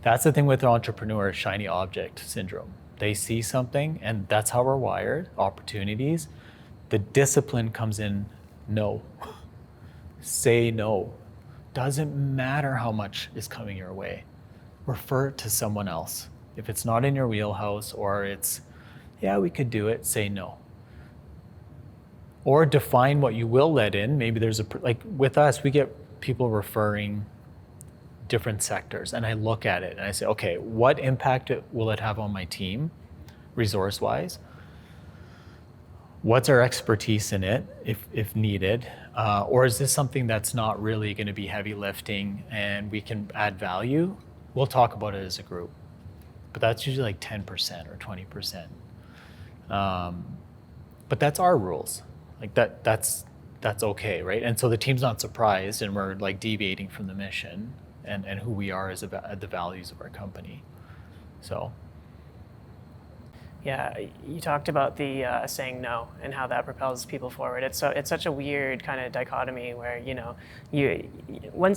That's the thing with entrepreneurs, shiny object syndrome. They see something and that's how we're wired, opportunities. The discipline comes in, no. Say no. Doesn't matter how much is coming your way. Refer it to someone else. If it's not in your wheelhouse or it's, yeah, we could do it, say no. Or define what you will let in. Maybe there's like with us, we get people referring different sectors and I look at it and I say, okay, what impact will it have on my team, resource-wise? What's our expertise in it, if needed? Or is this something that's not really going to be heavy lifting and we can add value? We'll talk about it as a group. But that's usually like 10% or 20%. But that's our rules. Like that's okay, right? And so the team's not surprised and we're like deviating from the mission and who we are as the values of our company. So. Yeah, you talked about the saying no and how that propels people forward. It's such a weird kind of dichotomy where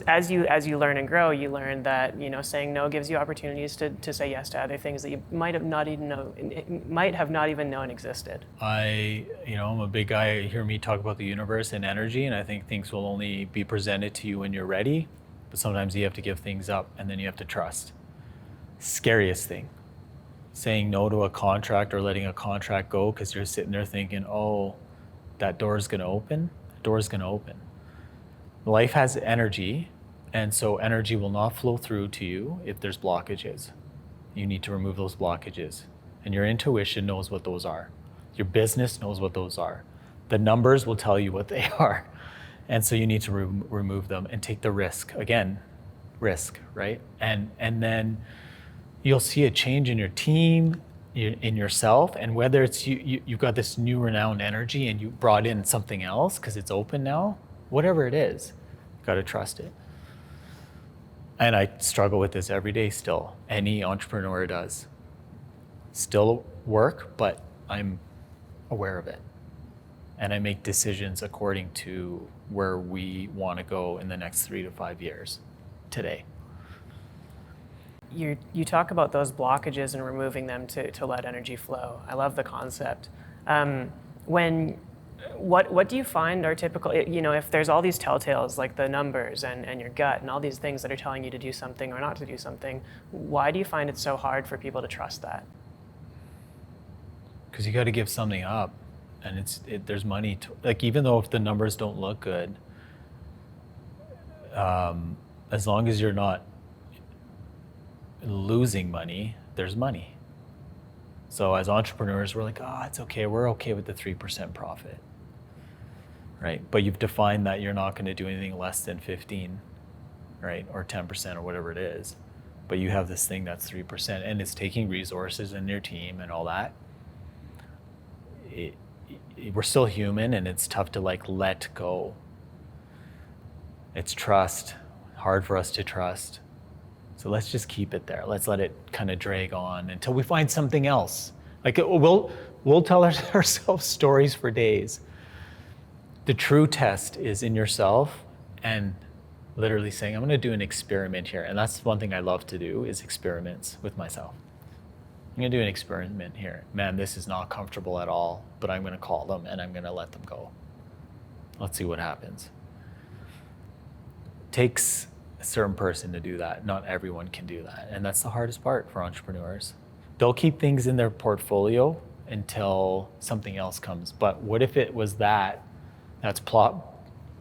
as you learn and grow, you learn that saying no gives you opportunities to say yes to other things that you might have not even known existed. I'm a big guy. You hear me talk about the universe and energy, and I think things will only be presented to you when you're ready. But sometimes you have to give things up, and then you have to trust. Scariest thing. Saying no to a contract or letting a contract go because you're sitting there thinking, oh, that door's going to open. The door's going to open. Life has energy, and so energy will not flow through to you if there's blockages. You need to remove those blockages. And your intuition knows what those are. Your business knows what those are. The numbers will tell you what they are. And so you need to remove them and take the risk. Again, risk, right? And then you'll see a change in your team, in yourself, and whether it's you've got this new renowned energy and you brought in something else because it's open now, whatever it is, you got to trust it. And I struggle with this every day still. Any entrepreneur does. Still work, but I'm aware of it. And I make decisions according to where we want to go in the next 3 to 5 years today. You talk about those blockages and removing them to let energy flow. I love the concept. What do you find are typical, if there's all these telltales like the numbers and your gut and all these things that are telling you to do something or not to do something, why do you find it so hard for people to trust that? Because you got to give something up, and there's money to, like, even though if the numbers don't look good, as long as you're not losing money, there's money. So as entrepreneurs, we're like, it's okay. We're okay with the 3% profit, right? But you've defined that you're not going to do anything less than 15, right? Or 10% or whatever it is. But you have this thing that's 3% and it's taking resources in your team and all that. We're still human and it's tough to let go. It's trust, hard for us to trust. So let's just keep it there. Let's let it kind of drag on until we find something else. We'll tell ourselves stories for days. The true test is in yourself and literally saying, I'm going to do an experiment here. And that's one thing I love to do is experiments with myself. I'm going to do an experiment here. Man, this is not comfortable at all, but I'm going to call them and I'm going to let them go. Let's see what happens. Takes a certain person to do that. Not everyone can do that. And that's the hardest part for entrepreneurs. They'll keep things in their portfolio until something else comes. But what if it was that's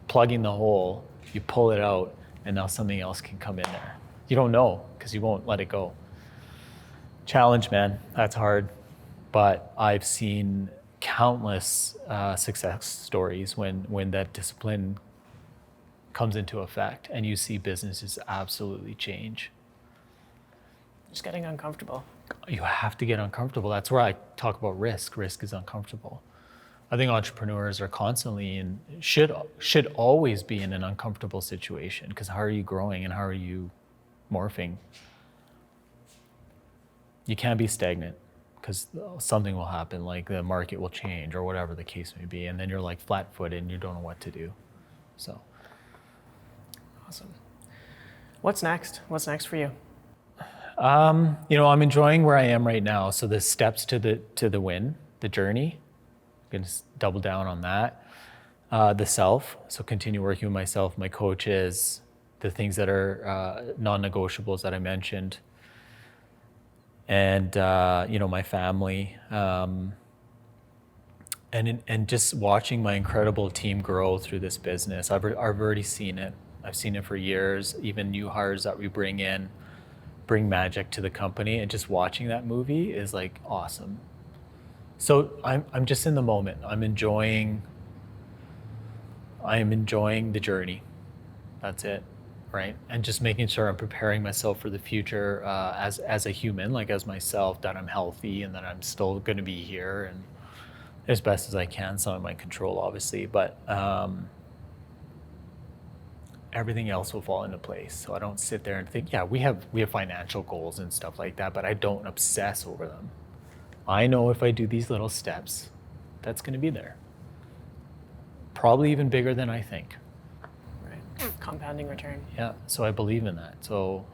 plugging the hole, you pull it out, and now something else can come in there. You don't know because you won't let it go. Challenge, man, that's hard. But I've seen countless success stories when that discipline comes into effect and you see businesses absolutely change. Just getting uncomfortable. You have to get uncomfortable. That's where I talk about risk. Risk is uncomfortable. I think entrepreneurs are constantly and should always be in an uncomfortable situation because how are you growing and how are you morphing? You can't be stagnant because something will happen, like the market will change or whatever the case may be, and then you're like flat-footed and you don't know what to do. So Awesome. What's next? What's next for you? I'm enjoying where I am right now. So the steps to the win, the journey, I'm gonna double down on that. The self, so continue working with myself, my coaches, the things that are non-negotiables that I mentioned, and my family, and just watching my incredible team grow through this business. I've already seen it. I've seen it for years. Even new hires that we bring in bring magic to the company, and just watching that movie is like awesome. So I'm just in the moment. I'm enjoying the journey. That's it, right? And just making sure I'm preparing myself for the future as a human, like as myself, that I'm healthy and that I'm still going to be here and as best as I can. Some of my control, obviously, but everything else will fall into place. So I don't sit there and think, yeah, we have financial goals and stuff like that, but I don't obsess over them. I know if I do these little steps, that's going to be there. Probably even bigger than I think. Right. Compounding return. Yeah, so I believe in that. So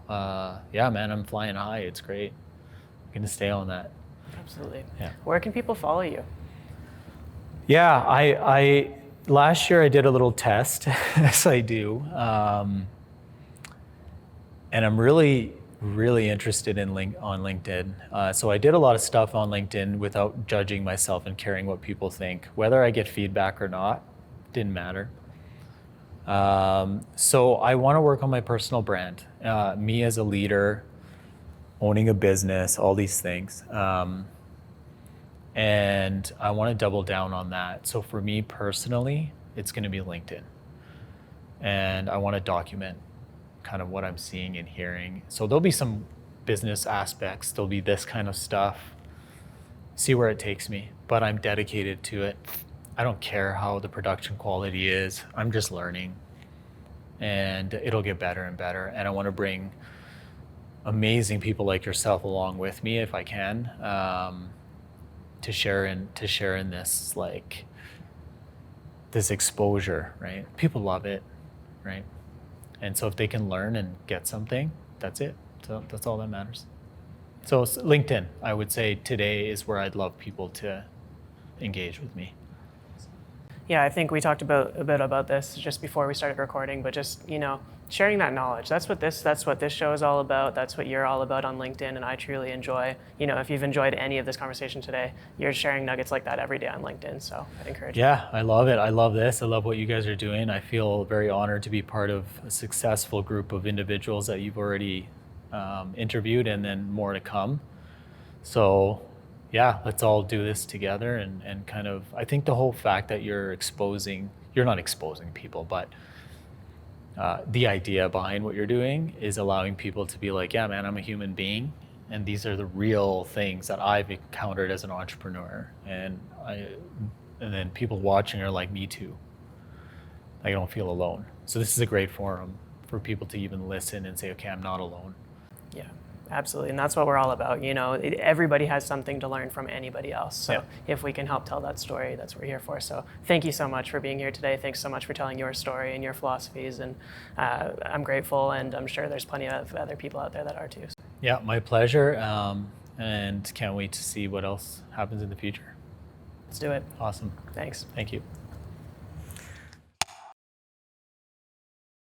yeah, man, I'm flying high. It's great. I'm going to stay on that. Absolutely. Yeah. Where can people follow you? Yeah, I last year I did a little test, as I do, and I'm really interested in on LinkedIn. So I did a lot of stuff on LinkedIn without judging myself and caring what people think. Whether I get feedback or not, didn't matter. So I want to work on my personal brand, me as a leader, owning a business, all these things. And I want to double down on that. So for me personally, it's going to be LinkedIn. And I want to document kind of what I'm seeing and hearing. So there'll be some business aspects, there'll be this kind of stuff, see where it takes me, but I'm dedicated to it. I don't care how the production quality is, I'm just learning, and it'll get better and better. And I want to bring amazing people like yourself along with me if I can, to share in this, like, this exposure, right? People love it, right? And so if they can learn and get something, that's it. So that's all that matters. So LinkedIn, I would say today is where I'd love people to engage with me. Yeah, I think we talked a bit about this just before we started recording, but just, sharing that knowledge. That's what this show is all about. That's what you're all about on LinkedIn, and I truly enjoy, if you've enjoyed any of this conversation today, you're sharing nuggets like that every day on LinkedIn, so I'd encourage you. Yeah, I love it. I love this. I love what you guys are doing. I feel very honored to be part of a successful group of individuals that you've already interviewed, and then more to come. So yeah, let's all do this together, and kind of, I think the whole fact that you're not exposing people, but the idea behind what you're doing is allowing people to be like, yeah, man, I'm a human being, and these are the real things that I've encountered as an entrepreneur. And then people watching are like, me too. I don't feel alone. So this is a great forum for people to even listen and say, okay, I'm not alone. Yeah, absolutely. And that's what we're all about. Everybody has something to learn from anybody else. So if we can help tell that story, that's what we're here for. So thank you so much for being here today. Thanks so much for telling your story and your philosophies. And I'm grateful, and I'm sure there's plenty of other people out there that are too. Yeah, my pleasure. And can't wait to see what else happens in the future. Let's do it. Awesome. Thanks. Thank you.